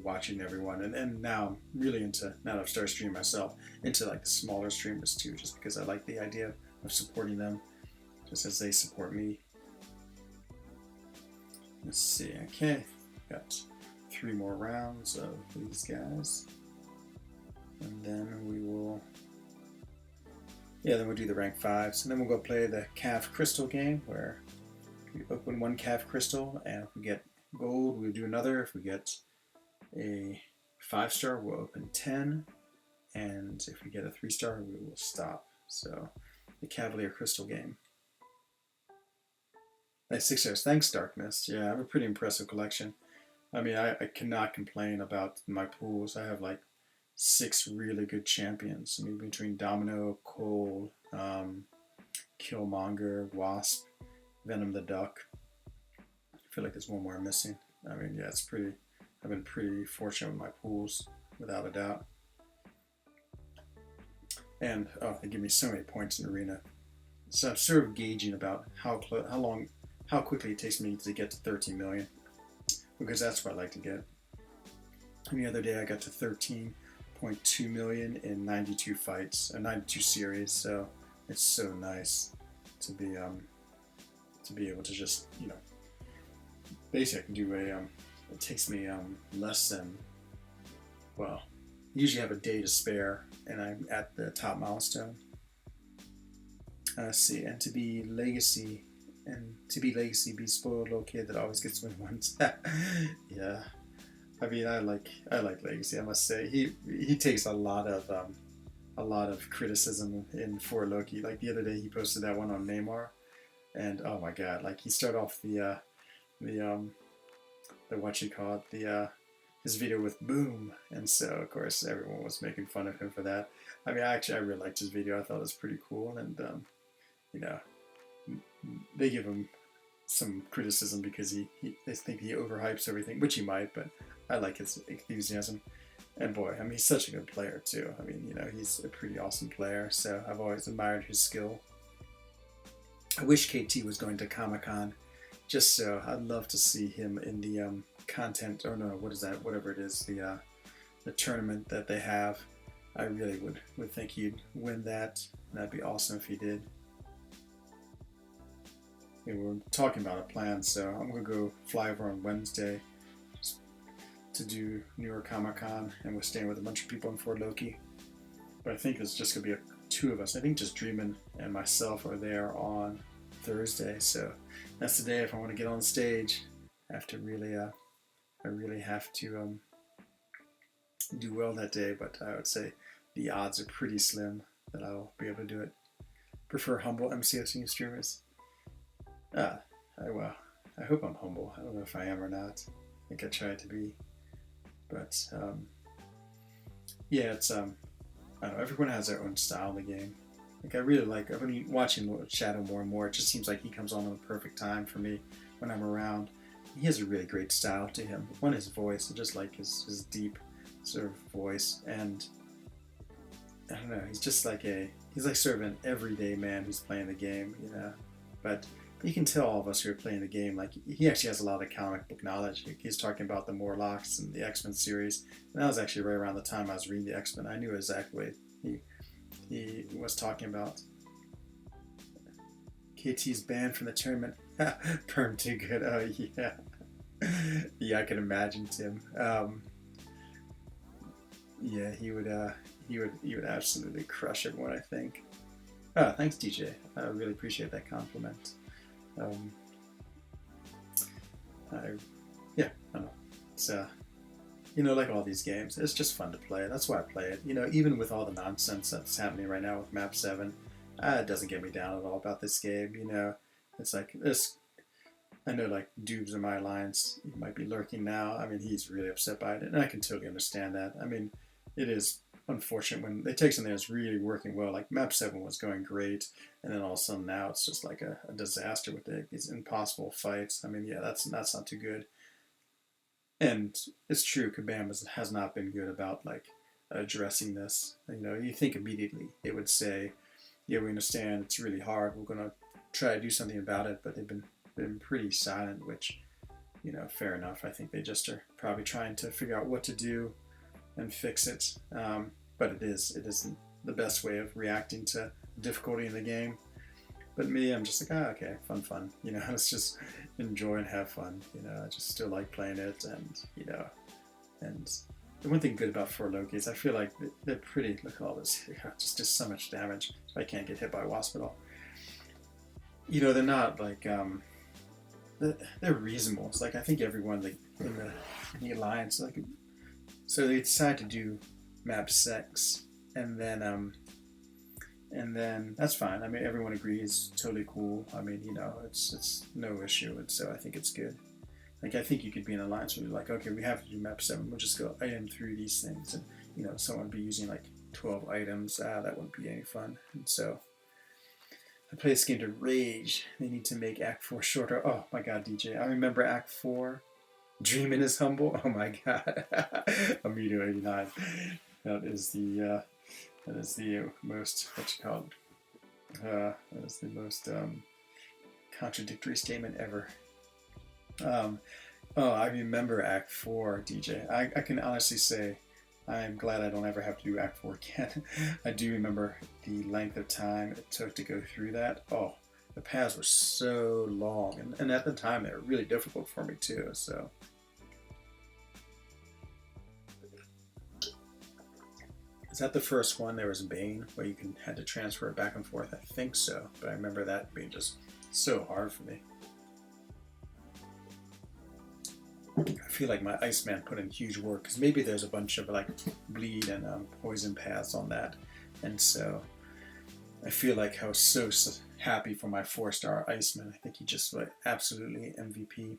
watching everyone, and now I'm really into, now that I've started streaming myself, into the smaller streamers too, just because I like the idea of supporting them just as they support me. Let's see, okay, got 3 more rounds of these guys, and then we will, then we'll do the rank 5s, and then we'll go play the calf crystal game, where we open 1 calf crystal, and if we get gold, we'll do another. If we get a 5-star, we'll open 10, and if we get a 3-star, we will stop. So the Cavalier crystal game. Nice 6 stars. Thanks, Darkness. Yeah, I have a pretty impressive collection. I mean, I cannot complain about my pools. I have 6 really good champions. I mean, between Domino, Cole, Killmonger, Wasp, Venom the Duck. I feel like there's one more I'm missing. I mean, yeah, I've been pretty fortunate with my pools, without a doubt. And, they give me so many points in Arena. So I'm sort of gauging about how quickly it takes me to get to 13 million. Because that's what I like to get. And the other day I got to 13.2 million in 92 fights, 92 series, so it's so nice to be able to just, basically I can do it takes me less than, well, usually have a day to spare, and I'm at the top milestone. Let's see, and to be legacy, be spoiled little kid that always gets win ones. Yeah, I mean, I like Legacy. I must say, he takes a lot of criticism in for Loki. Like the other day, he posted that one on Neymar, and oh my god, he started off his his video with Boom, and so of course everyone was making fun of him for that. I mean, actually, I really liked his video. I thought it was pretty cool, and you know, they give him some criticism because they think he overhypes everything, which he might, but I like his enthusiasm. And boy, I mean, he's such a good player too. I mean, he's a pretty awesome player, so I've always admired his skill. I wish KT was going to Comic-Con, just so I'd love to see him in the content, or no, what is that, whatever it is, the tournament that they have. I really would think he'd win that. That'd be awesome if he did. We're talking about a plan, so I'm going to go fly over on Wednesday to do New York Comic-Con, and we're staying with a bunch of people in Fort Loki. But I think it's just going to be two of us. I think just Dreamin' and myself are there on Thursday, so that's the day if I want to get on stage. I have to really, I really have to do well that day, but I would say the odds are pretty slim that I'll be able to do it. Prefer humble MCSU streamers. Well, I hope I'm humble. I don't know if I am or not. I think I try to be. But, yeah, it's, I don't know, everyone has their own style in the game. Like, I've been watching Shadow more and more. It just seems like he comes on at the perfect time for me when I'm around. He has a really great style to him. One, his voice, and just like his deep sort of voice. And, I don't know, he's just like he's like sort of an everyday man who's playing the game, But you can tell all of us who are playing the game, like, he actually has a lot of comic book knowledge. He's talking about the Morlocks and the X-Men series, and that was actually right around the time I was reading the X-Men. I knew exactly what he was talking about. KT's banned from the tournament. Perm too good. Oh yeah, yeah, I can imagine Tim. Yeah, he would absolutely crush everyone, I think. Oh, thanks, DJ. I really appreciate that compliment. Yeah, I don't know. It's like all these games, it's just fun to play. That's why I play it. Even with all the nonsense that's happening right now with Map 7, it doesn't get me down at all about this game. It's like this. I know, like, Dubes in my alliance, he might be lurking now. I mean, he's really upset by it, and I can totally understand that. I mean, it is unfortunate when they take something that's really working well. Like Map 7 was going great, and then all of a sudden now it's just like a disaster with these impossible fights. I mean, yeah, that's not too good. And it's true, Kabam has not been good about, like, addressing this. You think immediately they would say, yeah, we understand it's really hard, we're going to try to do something about it, but they've been pretty silent, which, fair enough. I think they just are probably trying to figure out what to do and fix it. But it isn't the best way of reacting to difficulty in the game. But me, I'm just like, okay, fun. Let's just enjoy and have fun. I just still like playing it, and and the one thing good about Fort Loki is I feel like they're pretty. Look at all this, just so much damage. So I can't get hit by a wasp at all. They're not like they're reasonable. It's like I think everyone in the alliance, like, so they decide to do Map 6, and then that's fine. I mean, everyone agrees, totally cool. I mean, it's no issue, and so I think it's good. Like, I think you could be in an alliance where you're like, okay, we have to do Map 7. We'll just go item through these things, and someone would be using like 12 items. That wouldn't be any fun. And so I play this game to rage. They need to make Act 4 shorter. Oh my God, DJ, I remember Act 4. Dreamin' is humble. Oh my God, Amido 89. That is the most, that is the most contradictory statement ever. I remember Act 4, DJ. I can honestly say I'm glad I don't ever have to do Act 4 again. I do remember the length of time it took to go through that. Oh, the paths were so long, and at the time they were really difficult for me too, so. Is that the first one? There was Bane, where you had to transfer it back and forth? I think so, but I remember that being just so hard for me. I feel like my Iceman put in huge work, because maybe there's a bunch of like bleed and poison paths on that, and so I feel like I was so happy for my 4-star Iceman. I think he just like absolutely MVP.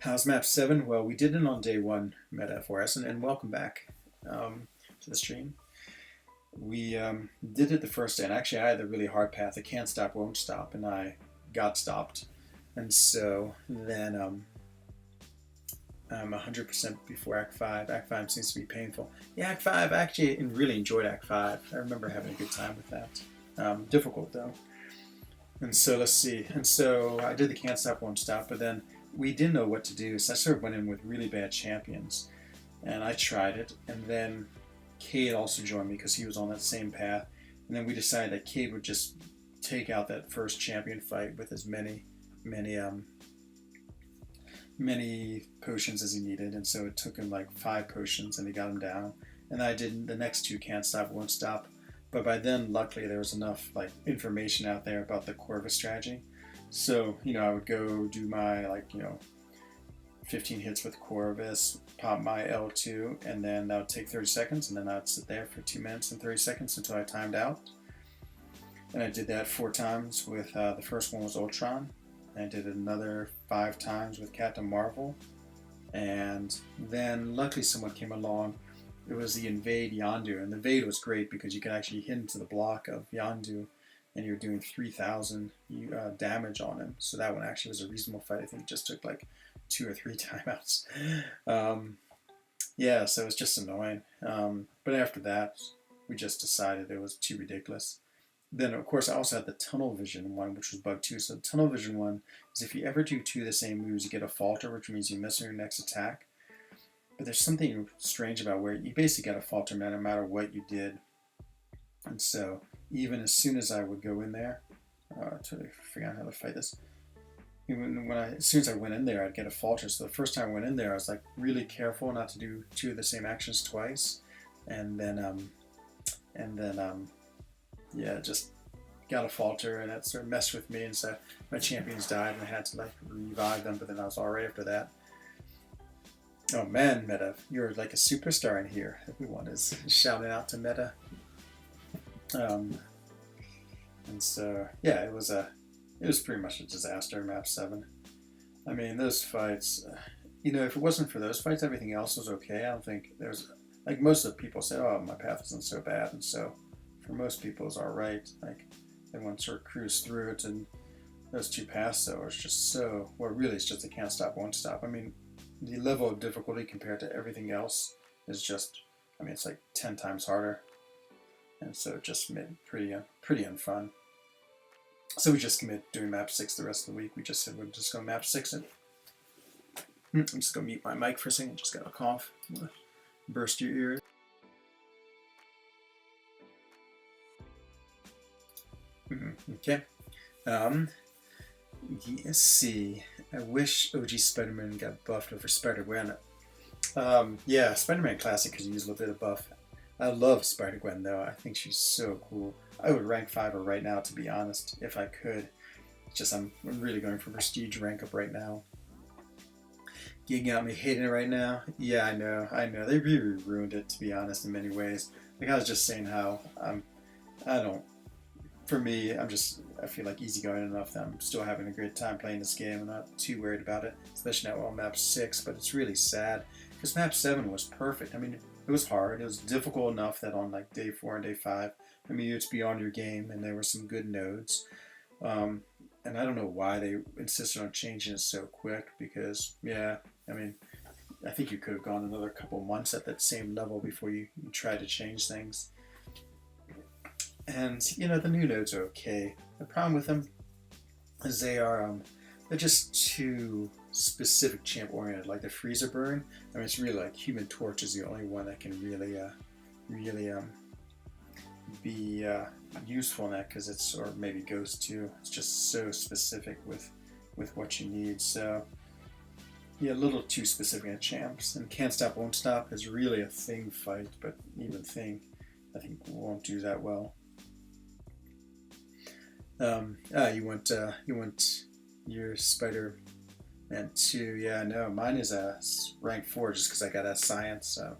How's map 7? Well, we did it on day 1 meta FORS, and welcome back to the stream. We did it the first day, and actually I had the really hard path. I can't stop, won't stop, and I got stopped. And so then I'm 100% before Act 5. Act 5 seems to be painful. Yeah, Act 5, I actually really enjoyed Act 5. I remember having a good time with that. Difficult though. And so let's see. And so I did the can't stop, won't stop, but then we didn't know what to do, so I sort of went in with really bad champions. And I tried it, and then Cade also joined me because he was on that same path. And then we decided that Cade would just take out that first champion fight with as many potions as he needed. And so it took him like 5 potions, and he got him down. And I did the next 2 can't stop, won't stop. But by then, luckily, there was enough like information out there about the Corvus strategy. So, I would go do my 15 hits with Corvus, pop my L2, and then that would take 30 seconds, and then I'd sit there for 2 minutes and 30 seconds until I timed out. And I did that 4 times with, the first one was Ultron. And I did it another 5 times with Captain Marvel. And then luckily someone came along. It was the Invade Yondu, and the Invade was great because you could actually hit into the block of Yondu, and you're doing 3,000 damage on him. So that one actually was a reasonable fight. I think it just took like 2 or 3 timeouts. Yeah, so it was just annoying. But after that, we just decided it was too ridiculous. Then, of course, I also had the Tunnel Vision one, which was bug 2. So the Tunnel Vision one is if you ever do 2 of the same moves, you get a falter, which means you miss your next attack. But there's something strange about where you basically got a falter no matter what you did. And so even as soon as I would go in there, to figure out how to fight this, as soon as I went in there, I'd get a falter. So the first time I went in there, I was like really careful not to do 2 of the same actions twice, and then yeah, just got a falter, and that sort of messed with me, and so my champions died, and I had to like revive them. But then I was all right after that. Oh man, Meta, you're like a superstar in here. Everyone is shouting out to Meta. And so yeah, it was pretty much a disaster in map 7. I mean, those fights, if it wasn't for those fights, everything else was okay. I don't think there's, like, most of the people said, oh, my path isn't so bad, and so for most people it's all right. Like, everyone sort of cruised through it, and those 2 paths though are just so, well, really it's just a can't stop, won't stop. I mean, the level of difficulty compared to everything else is just, I mean, it's like 10 times harder. And so it just made it pretty unfun. So we just committed doing map 6 the rest of the week. We just said we're just going to map 6 it. I'm just going to mute my mic for a second. Just got a cough. Burst your ears. Okay. Let's see. I wish OG Spider-Man got buffed over Spider-Gwen. Yeah, Spider-Man Classic could use a little bit of buff. I love Spider-Gwen though. I think she's so cool. I would rank 5 her right now, to be honest, if I could. It's just I'm really going for prestige rank up right now. You got me hating it right now? Yeah, I know. They really ruined it, to be honest, in many ways. Like I was just saying how for me, I feel like easygoing enough that I'm still having a great time playing this game. I'm not too worried about it, especially now on map 6, but it's really sad because map 7 was perfect. I mean, it was hard. It was difficult enough that on like day 4 and day 5, I mean, it's beyond your game, and there were some good nodes. And I don't know why they insisted on changing it so quick because, yeah, I mean, I think you could have gone another couple months at that same level before you tried to change things. And, the new nodes are okay. The problem with them is they're just too specific champ oriented, like the freezer burn. I mean, it's really like Human Torch is the only one that can really be useful in that, because it's, or maybe Ghost too. It's just so specific with what you need. So yeah, a little too specific at champs. And Can't Stop, Won't Stop is really a Thing fight, but even Thing I think won't do that well. You want your Spider-Man 2. Yeah, no, mine is a rank 4 just because I got a science. So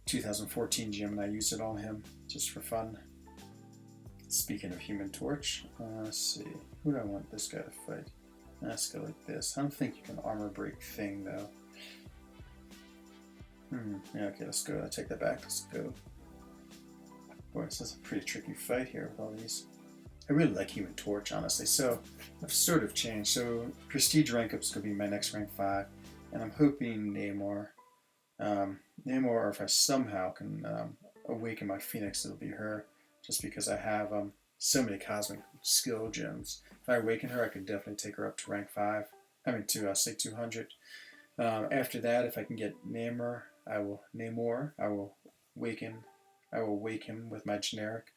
2014 gym, and I used it on him just for fun. Speaking of Human Torch, let's see, who do I want this guy to fight? Let's go like this. I don't think you can armor break thing though. Yeah, okay, let's go. I take that back. Let's go. Boy, this is a pretty tricky fight here with all these. I really like Human Torch, honestly. So I've sort of changed. So Prestige rank up's gonna be my next rank 5, and I'm hoping Namor. Namor, or if I somehow can awaken my Phoenix, it'll be her. Just because I have so many cosmic skill gems. If I awaken her, I could definitely take her up to rank 5. I mean, to say 200. After that, if I can get Namor, I will wake him with my generic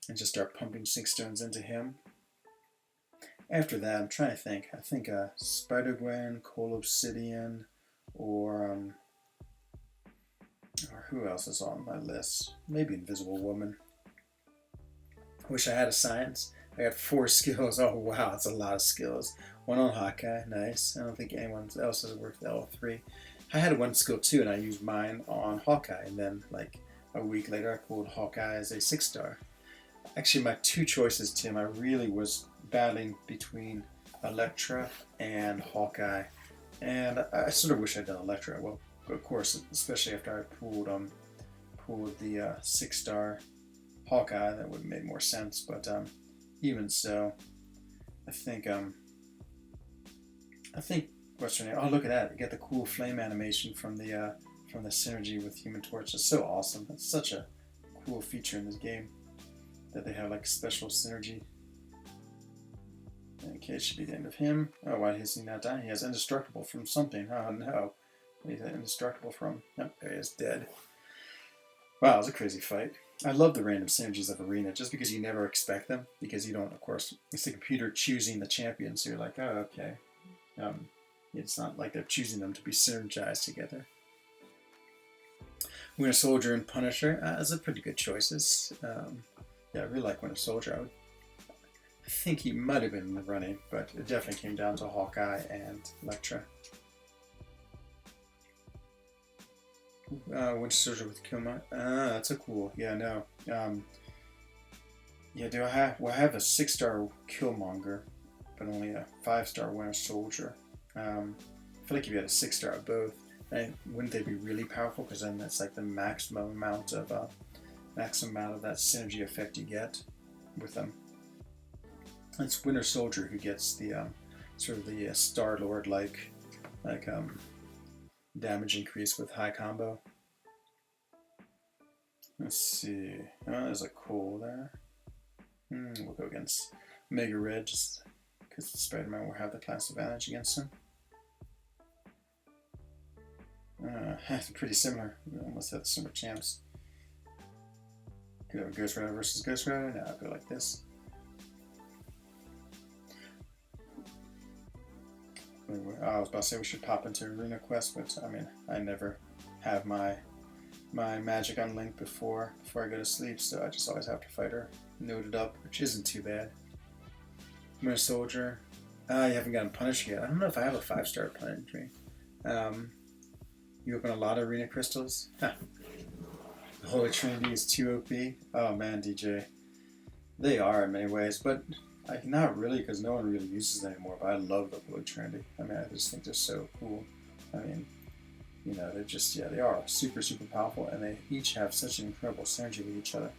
and just start pumping sync stones into him. After that, I'm trying to think. I think Spider-Gwen, Coal Obsidian, or who else is on my list? Maybe Invisible Woman. I wish I had a science. I got 4 skills. Oh wow, that's a lot of skills. 1 on Hawkeye, nice. I don't think anyone else is worth L3. I had 1 skill too, and I used mine on Hawkeye, and then like a week later, I pulled Hawkeye as a 6-star. Actually, my 2 choices, Tim, I really was battling between Elektra and Hawkeye, and I sort of wish I'd done Elektra. Well, of course, especially after I pulled the 6-star Hawkeye, that would have made more sense. But even so, I think what's her name? Oh, look at that! You get the cool flame animation from the synergy with Human Torch. It's so awesome. It's such a cool feature in this game that they have like special synergy. Okay, it should be the end of him. Oh, why is he not dying? He has indestructible from something. Oh no, what is that indestructible from? Oh, there he is, dead. Wow, it was a crazy fight. I love the random synergies of Arena, just because you never expect them, because you don't, of course, it's the computer choosing the champion, so you're like, oh, okay. It's not like they're choosing them to be synergized together. Winter Soldier and Punisher, those are pretty good choices. Yeah, I really like Winter Soldier. I think he might have been in the running, but it definitely came down to Hawkeye and Elektra. Winter Soldier with Killmonger. That's a cool. Yeah, no. Yeah, do I have? Well, I have a 6-star Killmonger, but only a 5-star Winter Soldier. I feel like if you had a 6-star of both, wouldn't they be really powerful? Because then that's like the maximum amount of that synergy effect you get with them. It's Winter Soldier who gets the sort of the Star Lord like damage increase with high combo. Let's see. Oh, there's a coal there. We'll go against Mega Red just because Spider-Man will have the class advantage against him. It's pretty similar. We almost have similar champs. Could have Ghost Rider versus Ghost Rider. Now I'll go like this. I was about to say we should pop into Arena Quest, but I mean, I never have my magic unlinked before I go to sleep, so I just always have to fight her noted up, which isn't too bad. Winter Soldier. You haven't gotten punished yet. I don't know if I have a 5-star Punisher. You open a lot of Arena Crystals. The Holy Trinity is too OP. Oh man, DJ. They are in many ways, but not really, because no one really uses them anymore, but I love the Holy Trinity. I mean, I just think they're so cool. I mean, you know, they're just, yeah, they are super, super powerful, and they each have such an incredible synergy with each other.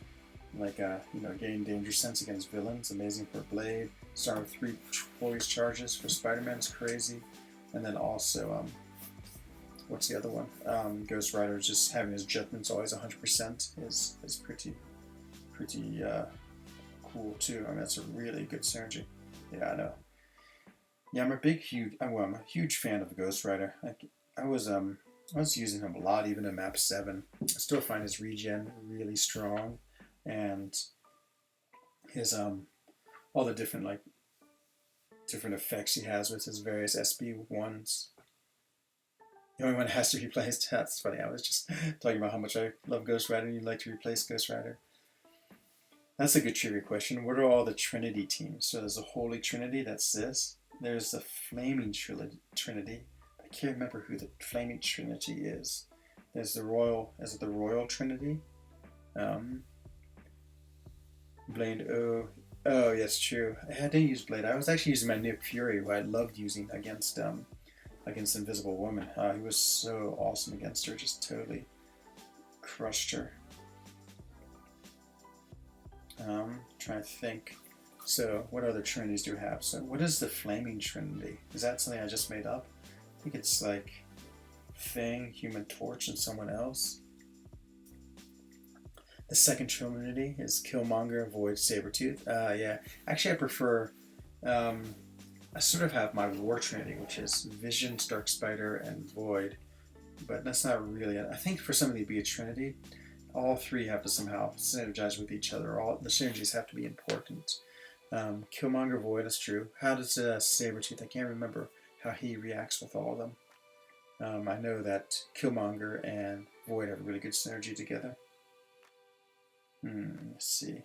Like, you know, gain danger sense against villains, amazing for Blade. Start with 3 poise charges for Spider-Man is crazy. And then also, what's the other one? Ghost Rider just having his judgments always 100% is pretty cool too. I mean, that's a really good synergy. Yeah, I know. Yeah, I'm a huge fan of Ghost Rider. I was using him a lot, even in map 7. I still find his regen really strong, and his all the different effects he has with his various SB1s. The only one has to replace. That's funny. I was just talking about how much I love Ghost Rider, and you'd like to replace Ghost Rider. That's a good trivia question. What are all the Trinity teams? So there's the Holy Trinity, that's this. There's the Flaming Trinity. I can't remember who the Flaming Trinity is. There's the Royal, is it the Royal Trinity? Blamed O, Oh, yes, true. I didn't use Blade. I was actually using my Nick Fury, who I loved using against Invisible Woman. He was so awesome against her, just totally crushed her. Trying to think. So, what other trinities do we have? So, what is the Flaming Trinity? Is that something I just made up? I think it's like Thing, Human Torch, and someone else. The second Trinity is Killmonger, Void, Sabretooth. Yeah, actually, I prefer. I sort of have my War Trinity, which is Vision, Dark Spider, and Void, but that's not really it. I think for somebody to be a Trinity, all three have to somehow synergize with each other. All the synergies have to be important. Killmonger, Void, that's true. How does Sabretooth? I can't remember how he reacts with all of them. I know that Killmonger and Void have really good synergy together. Let's see.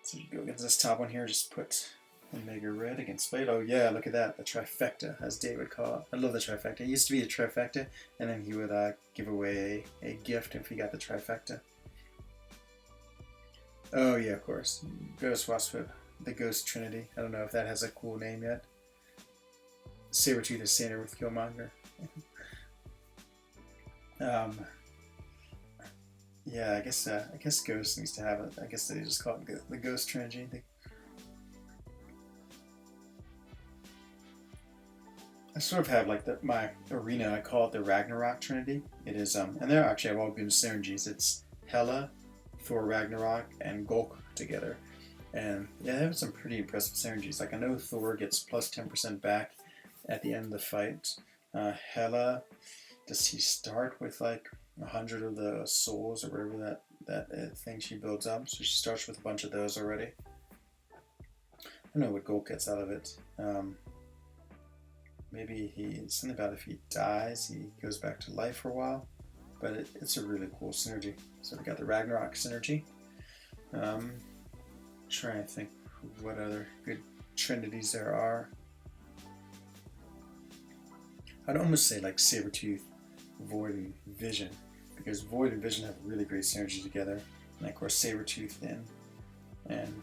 So you go against this top one here, just put Omega Red against Blade. Oh yeah, look at that, the trifecta, as Dave would call it. I love the trifecta. It used to be a trifecta, and then he would give away a gift if he got the trifecta. Oh yeah, of course. Ghost Wasp, the Ghost Trinity. I don't know if that has a cool name yet. Sabretooth is Sander with Killmonger. Yeah, I guess Ghost needs to have it. I guess they just call it the Ghost Trinity. I sort of have like my arena. I call it the Ragnarok Trinity. It is and there actually have all good synergies. It's Hela, Thor Ragnarok, and Gulk together, and yeah, they have some pretty impressive synergies. Like I know Thor gets plus 10% back at the end of the fight. Hela, does he start with like 100 of the souls or whatever that thing she builds up? So she starts with a bunch of those already. I don't know what Gulk gets out of it. Maybe something about if he dies, he goes back to life for a while. But it's a really cool synergy. So we got the Ragnarok synergy. Trying to think what other good trinities there are. I'd almost say like Sabretooth, Void, and Vision, because Void and Vision have really great synergy together. And of course Sabretooth then. And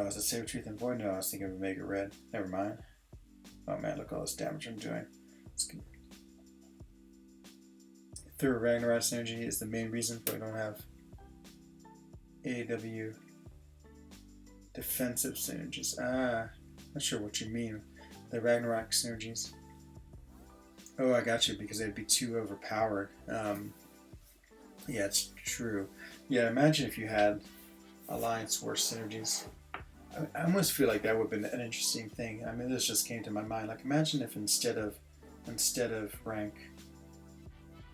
is it Sabretooth and Void? No, I was thinking of Omega Red. Never mind. Oh man, look at all this damage I'm doing. Third Ragnarok synergy is the main reason why we don't have AW defensive synergies. Not sure what you mean. The Ragnarok synergies. Oh, I got you, because they'd be too overpowered. Yeah, it's true. Yeah, imagine if you had Alliance War synergies. I almost feel like that would have been an interesting thing. I mean, this just came to my mind. Like, imagine if instead of rank,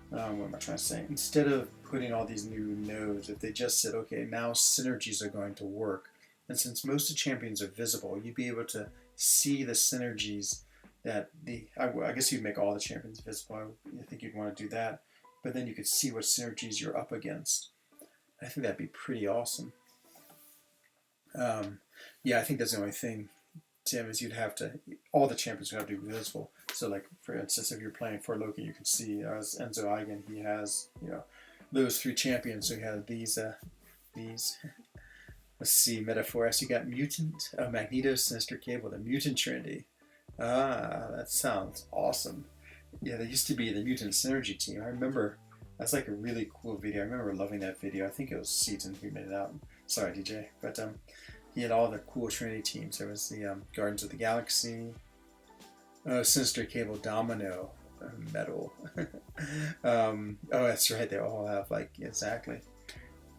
what am I trying to say? Instead of putting all these new nodes, if they just said, okay, now synergies are going to work. And since most of the champions are visible, you'd be able to see the synergies that I guess you'd make all the champions visible. I think you'd want to do that. But then you could see what synergies you're up against. I think that'd be pretty awesome. Yeah, I think that's the only thing, Tim, is all the champions would have to be visible. So, like, for instance, if you're playing for Loki, you can see as Enzo Eigen, he has, those three champions. So you have these, let's see, metaphor. So you got Mutant, Magneto, Sinister Cable, the Mutant Trinity. That sounds awesome. Yeah, there used to be the Mutant Synergy team. I remember, that's like a really cool video. I remember loving that video. I think it was Seaton who made it out. Sorry, DJ. But he had all the cool Trinity teams. There was the Guardians of the Galaxy, Sinister Cable, Domino, Metal. Oh, that's right. They all have, like, exactly.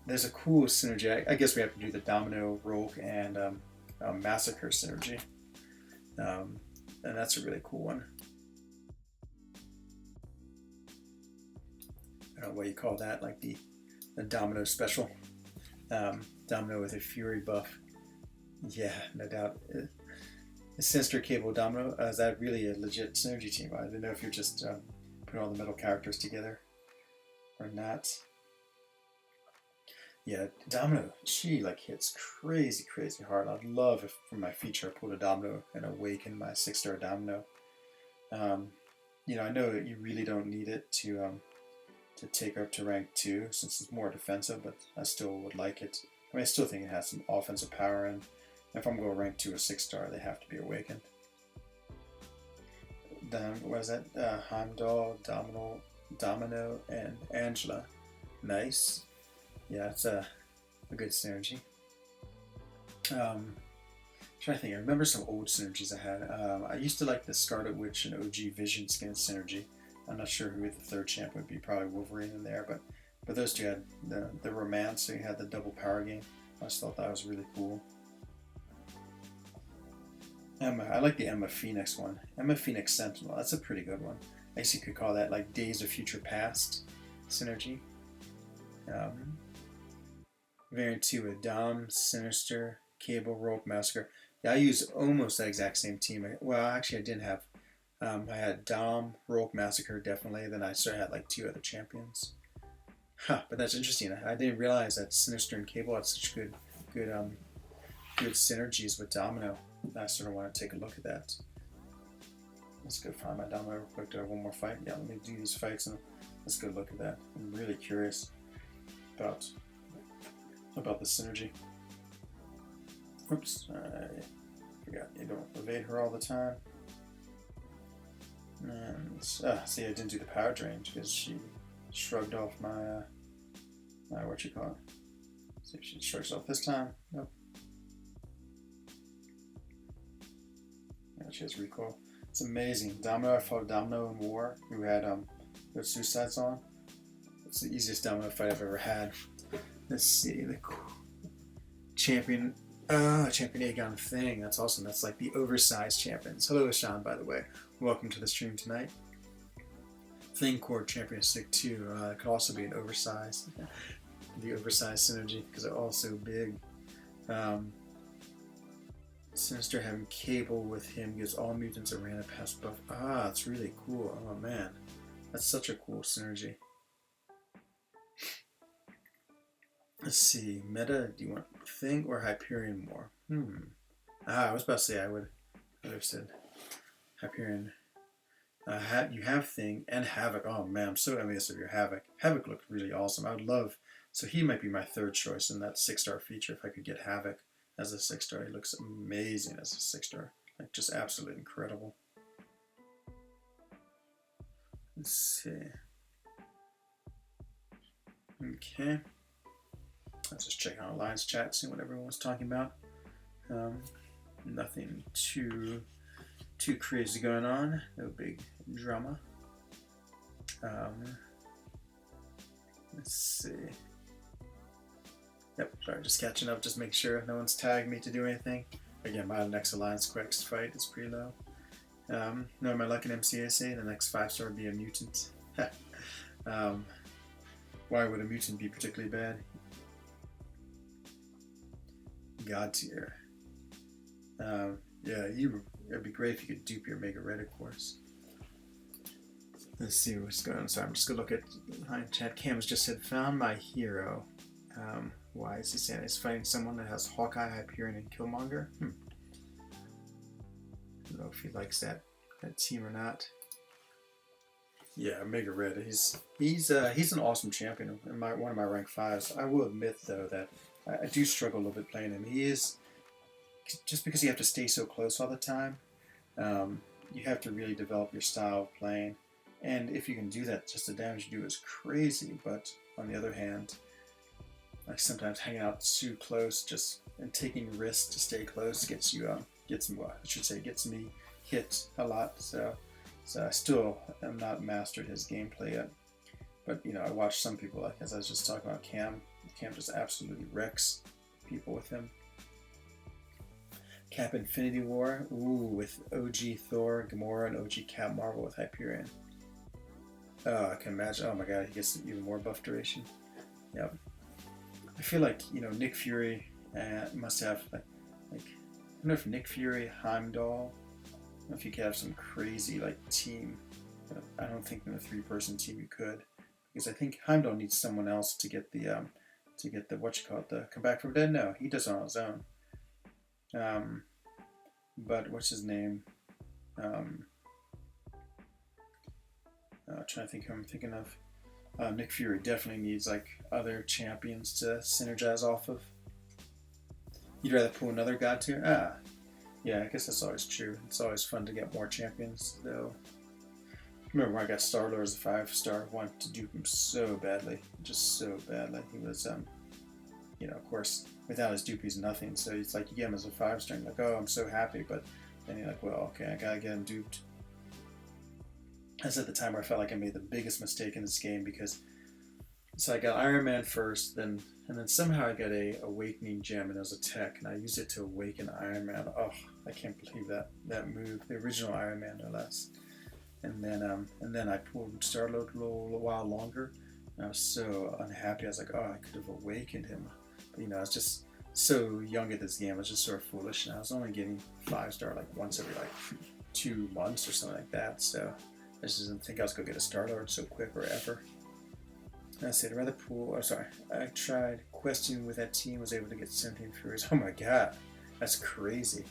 There's a cool synergy. I guess we have to do the Domino, Rogue, and Massacre synergy. And that's a really cool one. I don't know what you call that, like the Domino special. Domino with a Fury buff. Yeah, no doubt. Sinister Cable Domino, is that really a legit synergy team? I didn't know if you're just putting all the metal characters together or not. Yeah, Domino, she like hits crazy hard. I'd love if for my feature I pulled a Domino and awaken my 6-star Domino. I know that you really don't need it to take her up to rank 2 since it's more defensive, but I still would like it. I mean, I still think it has some offensive power, and if I'm going to rank 2 or 6-star, they have to be awakened. Then, what is that? Heimdall, Domino, and Angela. Nice. Yeah, it's a good synergy. Trying to think, I remember some old synergies I had. I used to like the Scarlet Witch and OG Vision skin synergy. I'm not sure who the third champ would be, probably Wolverine in there, but those two had the romance, so you had the double power game. I just thought that was really cool. Emma, I like the Emma Phoenix one. Emma Phoenix Sentinel, that's a pretty good one. I guess you could call that like Days of Future Past synergy. Variant 2 with Dom, Sinister, Cable, Rogue, Massacre. Yeah, I used almost the exact same team. Well, actually, I didn't have. I had Dom, Rogue, Massacre, definitely. Then I sort of had like 2 other champions. But that's interesting. I didn't realize that Sinister and Cable had such good synergies with Domino. I sort of want to take a look at that. Let's go find my Domino real quick. Do I have one more fight? Yeah, let me do these fights and let's go look at that. I'm really curious about the synergy. Oops, I forgot you don't evade her all the time. And see, I didn't do the power drain because she shrugged off my what you call it. See if she shrugs off this time. Nope. Yeah, she has recoil. It's amazing. Domino, I fought Domino in War, who had suicides on. It's the easiest Domino fight I've ever had. Let's see, the champion Aegon thing. That's awesome. That's like the oversized champions. Hello, Sean, by the way. Welcome to the stream tonight. Thing Core Champion Stick 2. It could also be an oversized. The oversized synergy because they're all so big. Sinister having Cable with him gives all mutants a random pass buff. It's really cool. Oh man, that's such a cool synergy. Let's see, meta, do you want Thing or Hyperion more? I was about to say I would have said Hyperion. You have Thing and Havoc. Oh man, I'm so envious of your Havoc. Havoc looked really awesome. I would love, so he might be my third choice in that 6-star feature if I could get Havoc as a 6-star. He looks amazing as a 6-star. Like just absolutely incredible. Let's see. Okay. Let's just check out Alliance chat, see what everyone's talking about. Nothing too crazy going on. No big drama. Let's see. Yep, sorry, just catching up, just making sure no one's tagged me to do anything. Again, my next Alliance Quest fight is pretty low. No, my luck in MCAC, the next 5-star would be a mutant. Why would a mutant be particularly bad? God tier. Yeah, it'd be great if you could dupe your Mega Red, of course. Let's see what's going on. Sorry, I'm just gonna look at behind chat. Cam's just said, found my hero. Why is he saying he's fighting someone that has Hawkeye, Hyperion, and Killmonger? I don't know if he likes that team or not. Yeah, Mega Red. He's an awesome champion in one of my rank 5s. I will admit though that I do struggle a little bit playing him. He is just because you have to stay so close all the time. You have to really develop your style of playing, and if you can do that, just the damage you do is crazy. But on the other hand, like sometimes hanging out too close, and taking risks to stay close gets me hit a lot. So I still am not mastered his gameplay yet. But I watch some people, like as I was just talking about Cam. Cam just absolutely wrecks people with him. Cap Infinity War, with OG Thor, Gamora, and OG Cap Marvel with Hyperion. I can imagine. Oh my god, he gets even more buff duration. Yep. I feel like Nick Fury must have like I don't know if Nick Fury, Heimdall. I don't know if you could have some crazy team. I don't think in a 3-person team you could, because I think Heimdall needs someone else to get the the come back from dead. No, he does it on his own. But what's his name? Trying to think who I'm thinking of. Nick Fury definitely needs other champions to synergize off of. You'd rather pull another god tier? Ah, yeah, I guess that's always true. It's always fun to get more champions, though. Remember when I got Star-Lord as a 5-star, I wanted to dupe him so badly. Just so badly. He was, you know, of course, without his dupe, he's nothing. So it's like you get him as a 5-star and you're like, oh, I'm so happy. But then you're like, well, okay, I gotta get him duped. That's at the time where I felt like I made the biggest mistake in this game because so I got Iron Man first, and then somehow I got a Awakening Gem, and it was a tech, and I used it to awaken Iron Man. Oh, I can't believe that move, the original Iron Man, no less. And then I pulled Star-Lord a little while longer, and I was so unhappy. I was like, oh, I could have awakened him. But, you know, I was just so young at this game. I was just sort of foolish, and I was only getting 5-star like once every like 2 months or something like that. So I just didn't think I was going to get a Star-Lord so quick or ever. I said, I'd rather pull. Oh, sorry. I tried questing with that team, was able to get 17 Furies. Oh my god, that's crazy.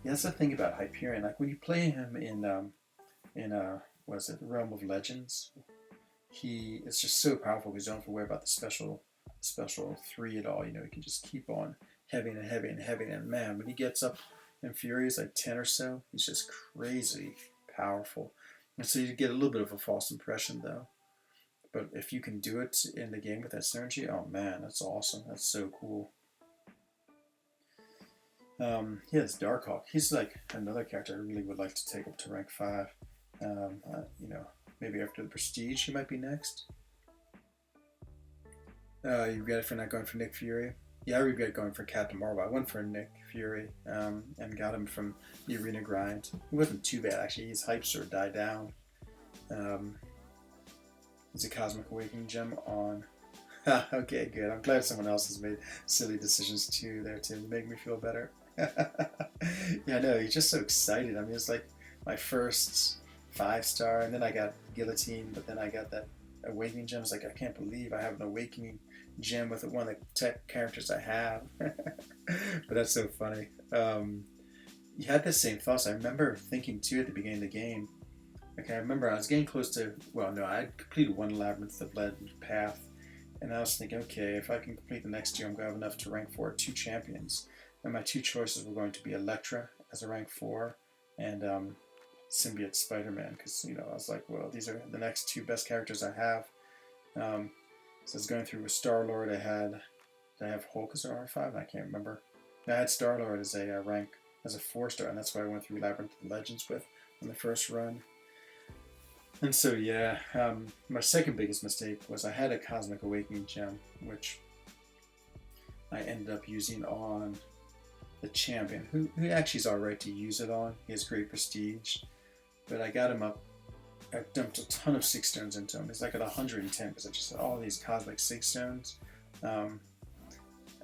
Yeah, that's the thing about Hyperion. Like when you play him in what is it, Realm of Legends, it's just so powerful because you don't have to worry about the special 3 at all. You know, you can just keep on heavy and heavy and heavy. And man, when he gets up in Furies like 10 or so, he's just crazy powerful. And so you get a little bit of a false impression though. But if you can do it in the game with that synergy, oh man, that's awesome. That's so cool. Yeah, it's Darkhawk. He's like another character I really would like to take up to rank 5. You know, maybe after the Prestige, he might be next. You regret it for not going for Nick Fury? Yeah, I regret going for Captain Marvel. I went for Nick Fury and got him from the arena grind. It wasn't too bad, actually. His hype sort of died down. Is a Cosmic Awakening Gem on? Okay, good. I'm glad someone else has made silly decisions too there to make me feel better. Yeah, no, he's just so excited. I mean, it's like my first 5-star, and then I got Guillotine, but then I got that Awakening Gem. It's like, I can't believe I have an Awakening Gem with one of the tech characters I have. But that's so funny. You had the same thoughts. I remember thinking too at the beginning of the game. Okay, I remember I was getting close to, well, no, I had completed one labyrinth that led path, and I was thinking, okay, if I can complete the next 2, I'm going to have enough to rank 4 2 champions. And my 2 choices were going to be Elektra as a rank 4 and Symbiote Spider-Man, because, you know, I was like, well, these are the next 2 best characters I have. So I was going through with Star-Lord. Did I have Hulk as a rank 5? I can't remember. I had Star-Lord as a rank, as a 4-star, and that's why I went through Labyrinth of Legends with on the first run. And so, yeah, my second biggest mistake was I had a Cosmic Awakening Gem, which I ended up using on the champion, who actually is alright to use it on. He has great prestige, but I got him up. I dumped a ton of 6 stones into him. He's like at 110 because I just had all these Cosmic 6 stones. But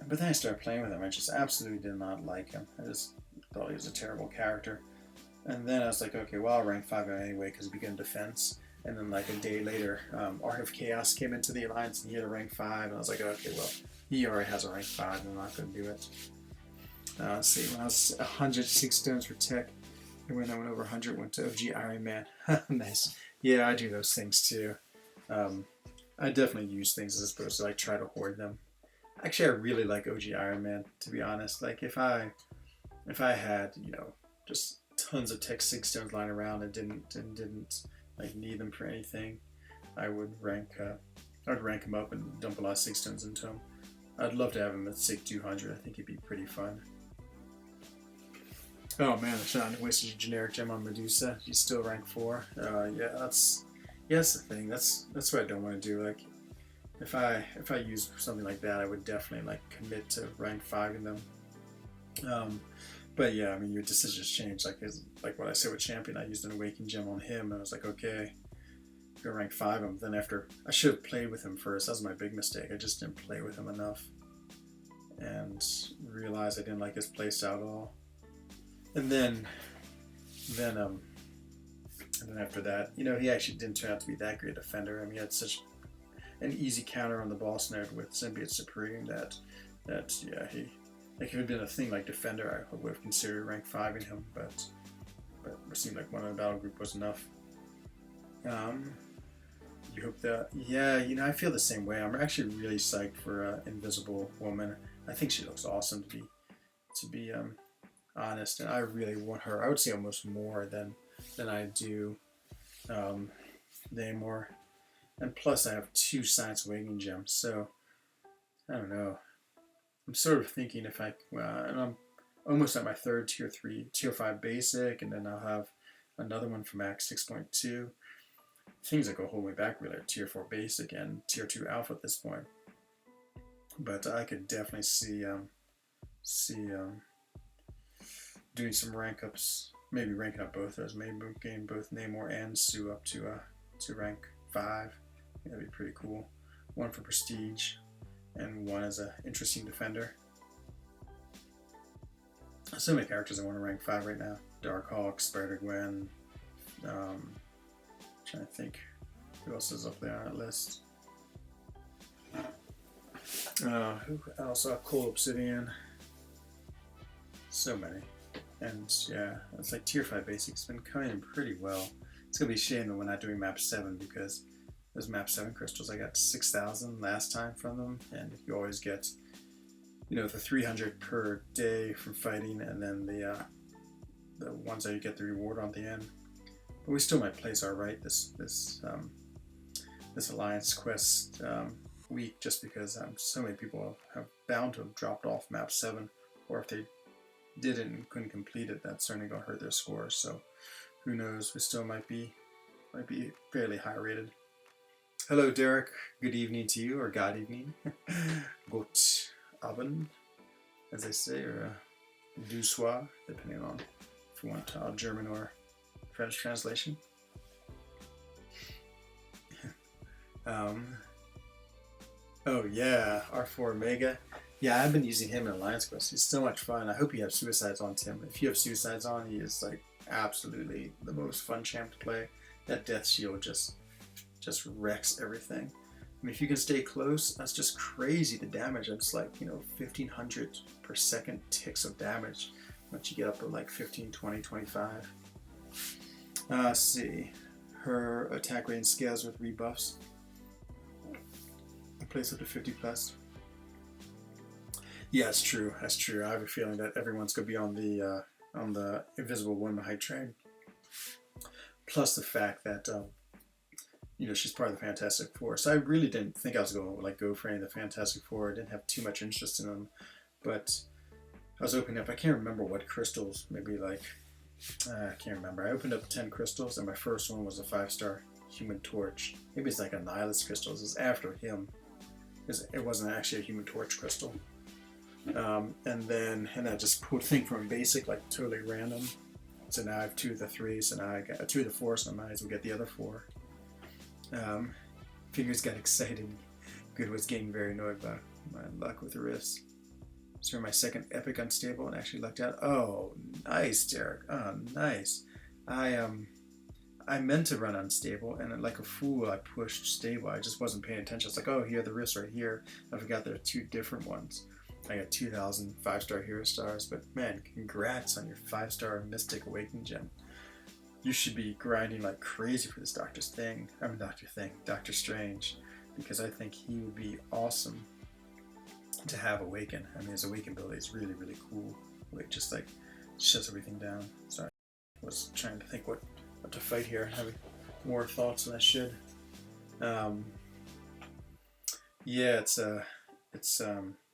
then I started playing with him. I just absolutely did not like him. I just thought he was a terrible character. And then I was like, okay, well, I'll rank 5 him anyway because he began defense. And then like a day later, Art of Chaos came into the Alliance and he had a rank 5. And I was like, okay, well, he already has a rank 5 and I'm not going to do it. Let's see, when I was 106 stones for tech, and when I went over 100, went to OG Iron Man. Nice. Yeah, I do those things too. I definitely use things as opposed to like try to hoard them. Actually, I really like OG Iron Man, to be honest. Like if I had, you know, just tons of tech 6 stones lying around and didn't like need them for anything, I would rank him up and dump a lot of 6 stones into him. I'd love to have him at SIG 200. I think he'd be pretty fun. Oh man, I shot wasted a generic gem on Medusa. She's still rank 4. Yeah, that's the thing. That's what I don't want to do. Like if I use something like that, I would definitely like commit to rank 5 in them. But yeah, I mean, your decisions change. Like what I said with Champion, I used an Awakening Gem on him, and I was like, okay, go rank 5 him. Then after, I should have played with him first. That was my big mistake. I just didn't play with him enough, and realized I didn't like his playstyle at all. And then after that, you know, he actually didn't turn out to be that great a defender. I mean, he had such an easy counter on the boss node with Symbiote Supreme that yeah, he. Like if it had been a thing like Defender, I would have considered rank 5 in him, but it seemed like one in the battle group was enough. You hope that, yeah, you know, I feel the same way. I'm actually really psyched for Invisible Woman. I think she looks awesome to be to be honest, and I really want her. I would say almost more than I do Namor. And plus, I have 2 Science Awakening gems, so I don't know. I'm sort of thinking if and I'm almost at my 3rd tier 3, tier 5 basic, and then I'll have another one from Max 6.2. Things that go hold me back really are tier 4 basic and tier 2 alpha at this point. But I could definitely see doing some rank ups, maybe ranking up both those, maybe getting both Namor and Sue up to rank 5. That'd be pretty cool. 1 for prestige, and 1 as an interesting defender. So many characters I want to rank 5 right now. Darkhawk, Spider-Gwen. Trying to think who else is up there on that list. Who else? Cold Obsidian. So many. And yeah, it's like tier 5 basic. It's been coming in pretty well. It's gonna be a shame that we're not doing map 7 because those map 7 crystals, I got 6,000 last time from them, and you always get, you know, the 300 per day from fighting, and then the ones that you get the reward on the end. But we still might place our right this Alliance quest week, just because so many people have bound to have dropped off map 7, or if they didn't and couldn't complete it, that's certainly gonna hurt their scores. So who knows? We still might be fairly high rated. Hello, Derek. Good evening to you, or God evening. Gut Abend, as they say, or du soir, depending on if you want German or French translation. Oh yeah, R4 Omega. Yeah, I've been using him in Alliance Quest. He's so much fun. I hope you have Suicides on, Tim. If you have Suicides on, he is like absolutely the most fun champ to play. That Death Shield just wrecks everything. I mean, if you can stay close, that's just crazy, the damage. It's like, you know, 1,500 per second ticks of damage once you get up to like 15, 20, 25. Let's see. Her attack rate scales with rebuffs. I place up to 50 plus. Yeah, it's true. That's true. I have a feeling that everyone's going to be on the Invisible Woman hype train. Plus the fact that you know, she's part of the Fantastic Four. So I really didn't think I was going to go for any of the Fantastic Four. I didn't have too much interest in them, but I was opening up. I can't remember what crystals. Maybe like I can't remember. I opened up 10 crystals, and my first one was a 5-star Human Torch. Maybe it's like a Nihilist crystal. It was after him. It wasn't actually a Human Torch crystal. And I just pulled a thing from basic, like totally random. So now I have 2 of the 3, so now I got 2 of the 4, so I might as well get the other 4. Fingers got excited. Good was getting very annoyed by my luck with the rifts. So my second epic unstable and actually lucked out. Oh, nice, Derek. Oh, nice. I meant to run unstable, and like a fool, I pushed stable. I just wasn't paying attention. It's like, oh, here are the rifts right here. I forgot there are 2 different ones. I got 2,000 5-star hero stars, but man, congrats on your 5-star Mystic Awakening gem. You should be grinding like crazy for this Doctor Strange, because I think he would be awesome to have Awaken. I mean, his Awaken ability is really, really cool. It just like shuts everything down. Sorry, I was trying to think what to fight here and having more thoughts than I should. Yeah,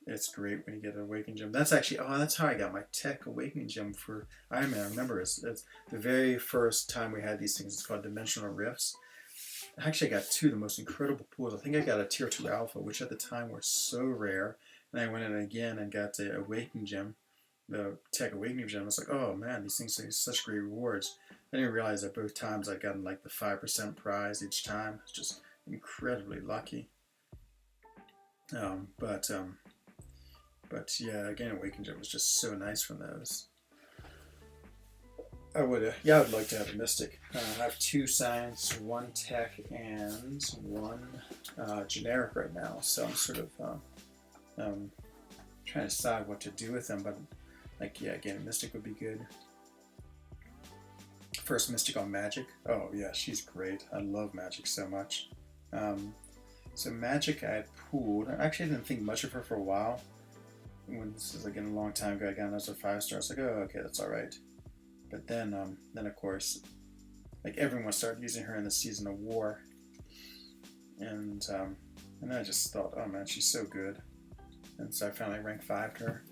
it's great when you get an Awakening gem. That's actually, that's how I got my Tech Awakening gem for Iron Man. I remember it's the very first time we had these things. It's called Dimensional Rifts. Actually, I got 2 of the most incredible pools. I think I got a Tier 2 Alpha, which at the time were so rare. And I went in again and got the Awakening gem, the Tech Awakening gem. I was like, oh man, these things are such great rewards. I didn't realize that both times I'd gotten like the 5% prize each time. It's just incredibly lucky. But yeah, again, Awakening gem was just so nice from those. I would like to have a Mystic. I have 2 Science, 1 Tech, and 1 Generic right now. So I'm sort of trying to decide what to do with them. But like, yeah, again, Mystic would be good. First Mystic on Magic. Oh yeah, she's great. I love Magic so much. So Magic I had pooled. I actually didn't think much of her for a while. when this is again a long time ago, I got another 5-star. I was like, oh, okay, that's all right. But then of course, like everyone started using her in the Season of War, and then I just thought, oh man, she's so good, and so I finally ranked 5'd her.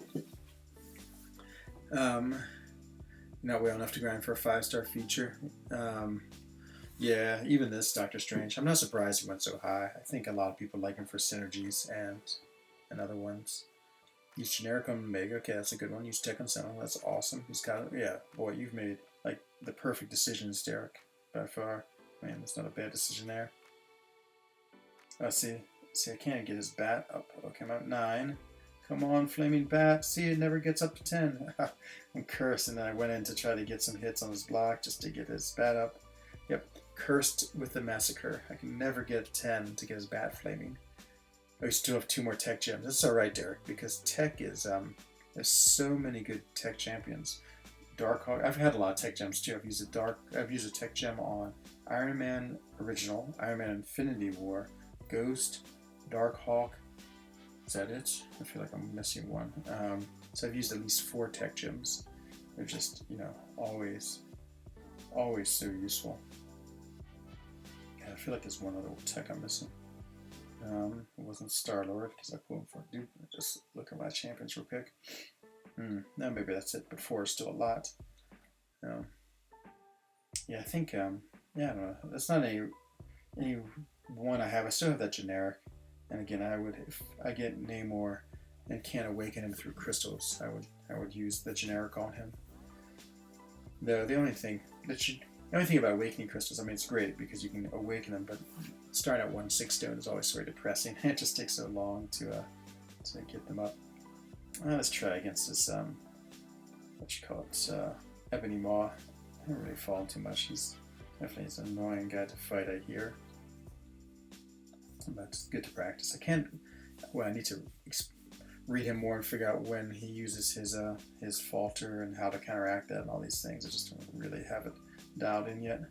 Not well enough to grind for a 5-star feature. Yeah, even this Doctor Strange, I'm not surprised he went so high. I think a lot of people like him for synergies and other ones. Use generic on Omega. Okay, that's a good one. Use Tech on Sentinel. That's awesome. He's got, yeah, boy, you've made like the perfect decisions, Derek, by far. Man, that's not a bad decision there. See, I can't get his bat up. Okay, I'm at 9. Come on, Flaming Bat. See, it never gets up to 10. I'm cursed, and then I went in to try to get some hits on his block just to get his bat up. Yep, cursed with the Massacre. I can never get 10 to get his bat flaming. I still have 2 more Tech gems. That's alright, Derek, because Tech is, there's so many good Tech champions. Darkhawk, I've had a lot of Tech gems too. I've used a Tech gem on Iron Man Original, Iron Man Infinity War, Ghost, Darkhawk. Is that it? I feel like I'm missing one. So I've used at least 4 Tech gems. They're just, always so useful. Yeah, I feel like there's one other Tech I'm missing. It wasn't Star-Lord because I pulled him for a dupe. Just look at my champions real quick. No, maybe that's it, but 4 is still a lot. Yeah, I think, I don't know. That's not any one I have. I still have that generic. And again, if I get Namor and can't awaken him through crystals, I would use the generic on him. Though the only thing about awakening crystals, I mean, it's great because you can awaken them, but starting at 1/6 stone is always sort of depressing. It just takes so long to get them up. Let's try against this Ebony Maw. I don't really fall too much. He's definitely an annoying guy to fight, I hear. But it's good to practice. I need to read him more and figure out when he uses his falter and how to counteract that and all these things. I just don't really have it dialed in yet.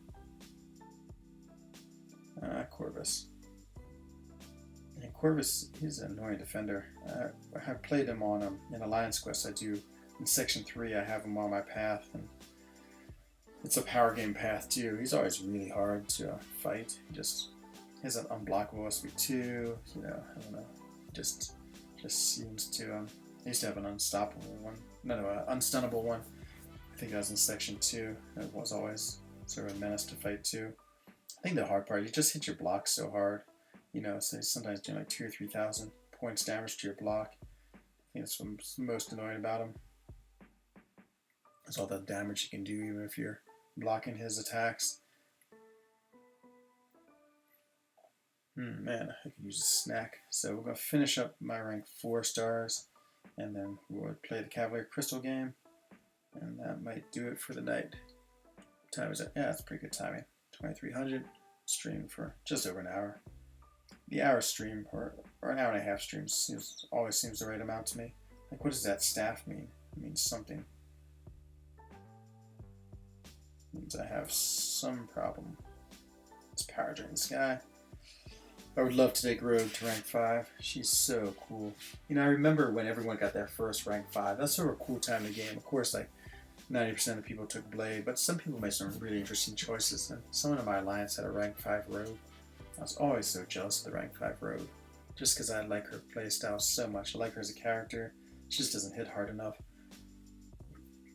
Corvus. Yeah, Corvus, he's an annoying defender. I have played him on in Alliance Quest. I do in Section 3. I have him on my path, and it's a power game path too. He's always really hard to fight. He just has an unblockable SP2. I don't know. Just seems to. I used to have an unstoppable one. No, unstunnable one. I think that was in Section 2. It was always sort of a menace to fight too. I think the hard part, you just hit your block so hard. So sometimes doing like 2,000 or 3,000 points damage to your block. I think that's what's most annoying about him. It's all that damage you can do even if you're blocking his attacks. Man, I could use a snack. So we're going to finish up my rank 4 stars, and then we'll play the Cavalier Crystal game, and that might do it for the night. What time is it? Yeah, that's pretty good timing. 2300. Stream for just over an hour. The hour stream, or an hour and a half stream, always seems the right amount to me. Like, what does that staff mean? It means something. It means I have some problem. It's Power Drain Sky. I would love to take Rogue to rank 5. She's so cool. I remember when everyone got their first rank 5. That's sort of a cool time in the game. Of course, like 90% of people took Blade, but some people made some really interesting choices. And someone in my alliance had a rank 5 Rogue. I was always so jealous of the rank 5 Rogue, just because I like her playstyle so much. I like her as a character. She just doesn't hit hard enough.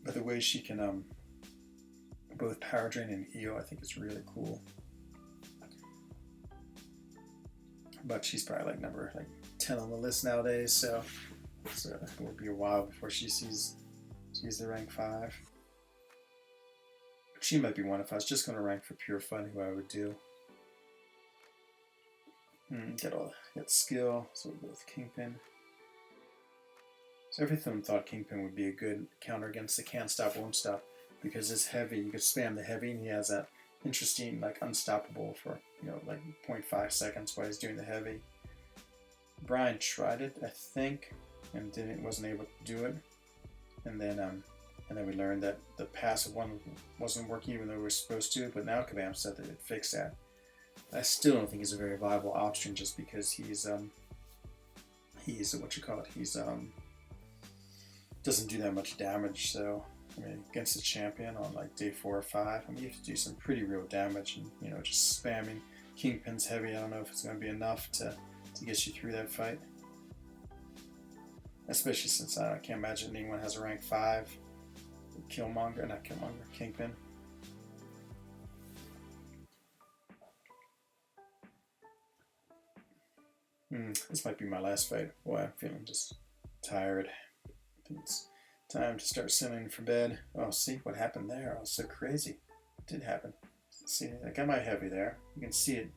But the way she can both power drain and heal, I think is really cool. But she's probably like number 10 on the list nowadays, so it will be a while before she sees the rank 5. But she might be one if I was just going to rank for pure fun, who I would do. Get skill, so we'll go with Kingpin. So everything thought Kingpin would be a good counter against the can't stop, won't stop, because it's heavy. You could spam the heavy, and he has that interesting, unstoppable for, 0.5 seconds while he's doing the heavy. Brian tried it, I think, and wasn't able to do it. And then we learned that the passive one wasn't working even though we were supposed to, but now Kabam said that it fixed that. I still don't think he's a very viable option just because he's doesn't do that much damage. So I mean, against a champion on like day 4 or 5, I mean, you have to do some pretty real damage, and you know, just spamming Kingpin's heavy. I don't know if it's going to be enough to get you through that fight. Especially since I can't imagine anyone has a rank 5 Kingpin. This might be my last fight. Boy, I'm feeling just tired. I think it's time to start sending for bed. Oh, see what happened there? Oh, so crazy. What did happen? See, I got my heavy there. You can see it.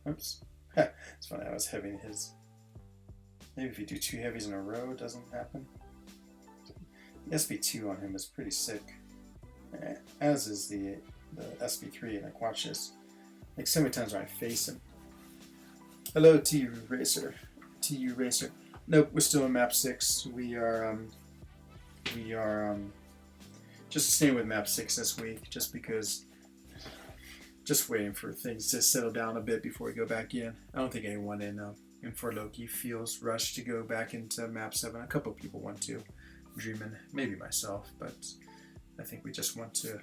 Oops. It's funny, I was heavy in his. Maybe if you do 2 heavies in a row, it doesn't happen. The SB2 on him is pretty sick. As is the SB3, like watch this. Like so many times when I face him. Hello, TU Racer. Nope, we're still in map 6. We are just staying with map 6 this week, just because. Just waiting for things to settle down a bit before we go back in. I don't think anyone in for Loki feels rushed to go back into map 7. A couple of people want to, Dreamin', maybe myself, but I think we just want to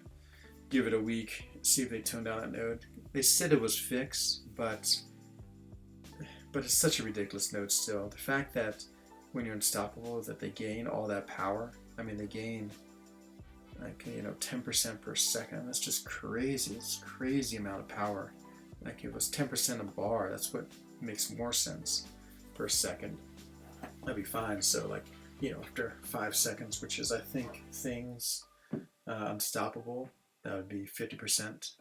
give it a week, see if they tone down that node. They said it was fixed, but it's such a ridiculous node still. The fact that when you're unstoppable, that they gain all that power. I mean, they gain like 10% per second. That's just crazy. It's a crazy amount of power. Like it was 10% a bar. That's what makes more sense per second. That'd be fine. So like after 5 seconds, which is I think things unstoppable, that would be 50%.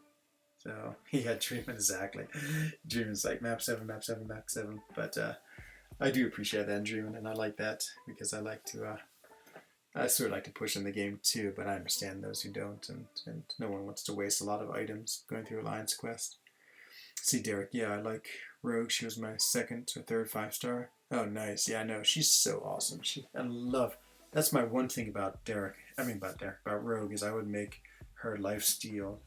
So yeah, Dreamin' exactly. Dreamin's like map 7. But I do appreciate that in Dreamin', and I like that because I like to. I sort of like to push in the game too, but I understand those who don't, and no one wants to waste a lot of items going through Alliance Quest. See, Derek, yeah, I like Rogue. She was my 2nd or 3rd 5-star. Oh, nice. Yeah, I know. She's so awesome. That's my one thing about Rogue, is I would make her lifesteal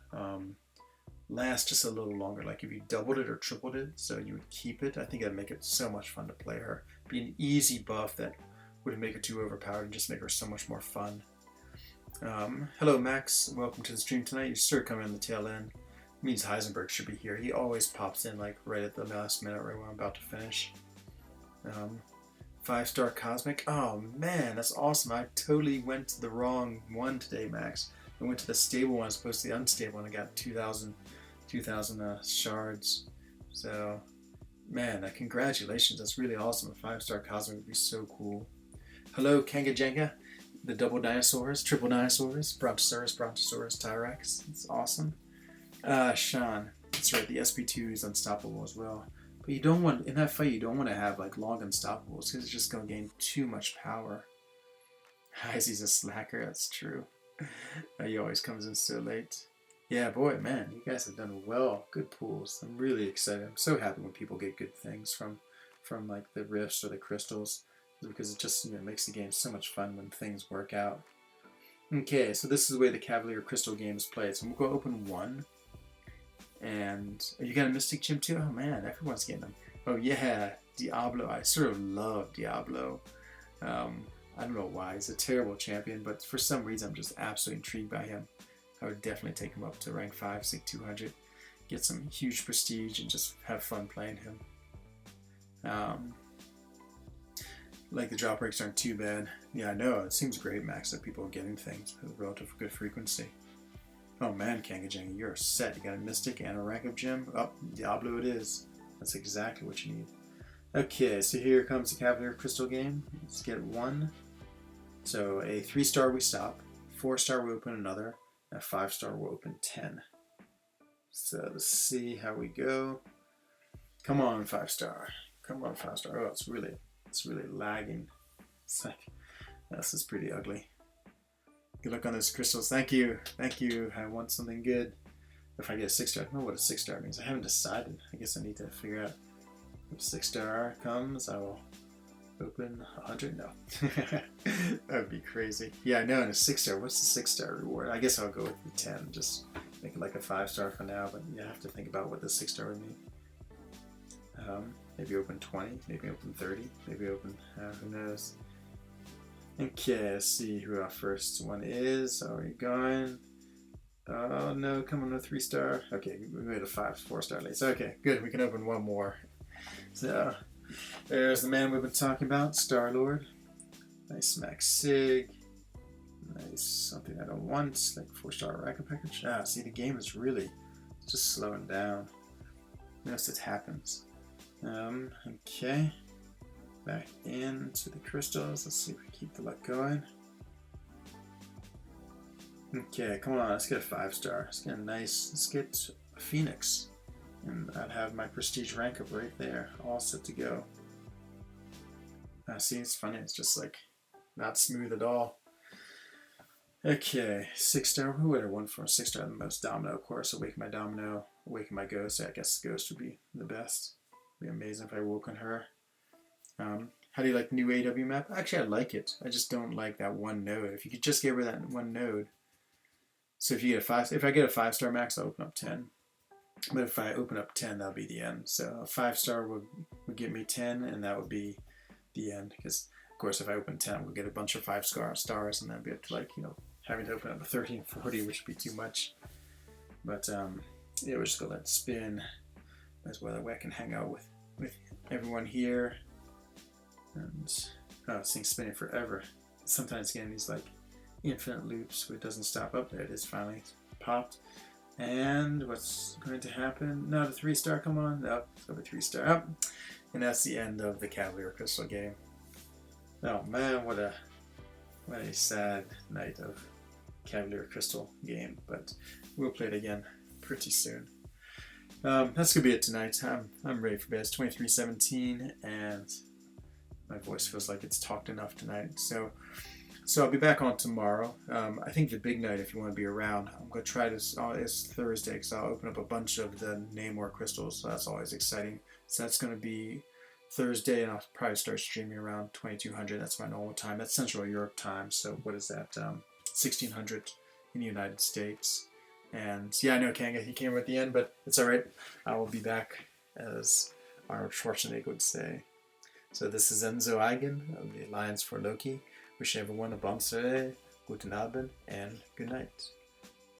last just a little longer. Like if you doubled it or tripled it, so you would keep it, I think that'd make it so much fun to play her. Be an easy buff that wouldn't make her too overpowered and just make her so much more fun. Hello Max, welcome to the stream tonight. You're sure coming on the tail end. It means Heisenberg should be here. He always pops in like right at the last minute, right when I'm about to finish. 5-star Cosmic. Oh man, that's awesome. I totally went to the wrong one today, Max. I went to the stable one as opposed to the unstable one. I got 2,000 shards. So, man, congratulations. That's really awesome. A 5-star Cosmic would be so cool. Hello, Kanga Jenga, the double dinosaurs, triple dinosaurs, Brontosaurus, Tyrex. It's awesome. Sean, that's right, the SP2 is unstoppable as well. But you don't want, in that fight, you don't want to have like long unstoppables because it's just going to gain too much power. He's a slacker, that's true. He always comes in so late. Yeah, boy, man, you guys have done well. Good pools. I'm really excited. I'm so happy when people get good things from like the rifts or the crystals, because it just makes the game so much fun when things work out. Okay, so this is the way the Cavalier Crystal game is played. So we'll go open 1. And you got a Mystic Gem too? Oh man, everyone's getting them. Oh yeah, Diablo. I sort of love Diablo. I don't know why. He's a terrible champion, but for some reason I'm just absolutely intrigued by him. I would definitely take him up to rank 5, Sig 200. Get some huge prestige and just have fun playing him. Like the drop breaks aren't too bad. Yeah, I know. It seems great, Max, that people are getting things with a relative good frequency. Oh man, Kangajanga, you're set. You got a Mystic and a rank up gem. Oh, Diablo it is. That's exactly what you need. Okay, so here comes the Cavalier Crystal game. Let's get 1. So a 3-star we stop. 4-star we open another. And a 5-star we'll open 10. So let's see how we go. Come on, 5-star. Come on, 5-star. Oh, it's really lagging. It's like, this is pretty ugly. Good luck on those crystals. Thank you. I want something good. If I get a 6-star, I don't know what a 6-star means. I haven't decided. I guess I need to figure out. If 6-star comes, I will open 100. No. That would be crazy. Yeah, I know. And a 6-star. What's the 6-star reward? I guess I'll go with the 10. Just make it like a 5-star for now. But you have to think about what the 6-star would mean. Maybe open 20. Maybe open 30. Maybe open, who knows. Okay, let's see who our first one is. Are we going? Oh no, come on, a 3-star. Okay, we made a 4-star lace. Okay, good. We can open one more. So there's the man we've been talking about, Star-Lord. Nice Max Sig. Nice something I don't want, like 4-star Racket package. Ah, see, the game is really just slowing down. Notice it happens. Okay. Back into the crystals. Let's see if we keep the luck going. Okay, come on, let's get a 5-star. Let's get a nice, let's get a Phoenix. And I'd have my prestige rank up right there, all set to go. See, it's funny, it's just like not smooth at all. Okay, 6-star. Who would I want for a 6-star? The most Domino, of course. Awaken my Domino, awaken my Ghost. I guess Ghost would be the best. It'd be amazing if I woke on her. How do you like the new AW map? Actually, I like it. I just don't like that one node. If you could just get rid of that one node. So if you get if I get a 5-star max, I'll open up 10. But if I open up 10, that'll be the end. So a 5-star would give me 10, and that would be the end. Because of course, if I open 10, we'll get a bunch of 5-star stars, and that'd be up to, like, you know, having to open up a 1340, which would be too much. But yeah, we're just gonna let it spin. As well, that way I can hang out with everyone here. And oh, this thing's spinning forever. Sometimes getting these like infinite loops where it doesn't stop. Up there, it is finally popped. And what's going to happen? No, the 3-star. Come on, up. Let's go with 3-star up. And that's the end of the Cavalier Crystal game. Oh man, what a sad night of Cavalier Crystal game. But we'll play it again pretty soon. That's gonna be it tonight. I'm ready for bed. It's 23:17, and my voice feels like it's talked enough tonight. So I'll be back on tomorrow. I think the big night, if you want to be around, I'm gonna try this. It's Thursday, because I'll open up a bunch of the Namor crystals. So that's always exciting. So that's gonna be Thursday, and I'll probably start streaming around 2200. That's my normal time. That's Central Europe time. So what is that? 1600 in the United States. And yeah, I know he came at the end, but it's alright. I will be back, as Arnold Schwarzenegger would say. So this is Enzo Eigen of the Alliance for Loki. Wishing everyone a bon soirée, guten Abend, and good night.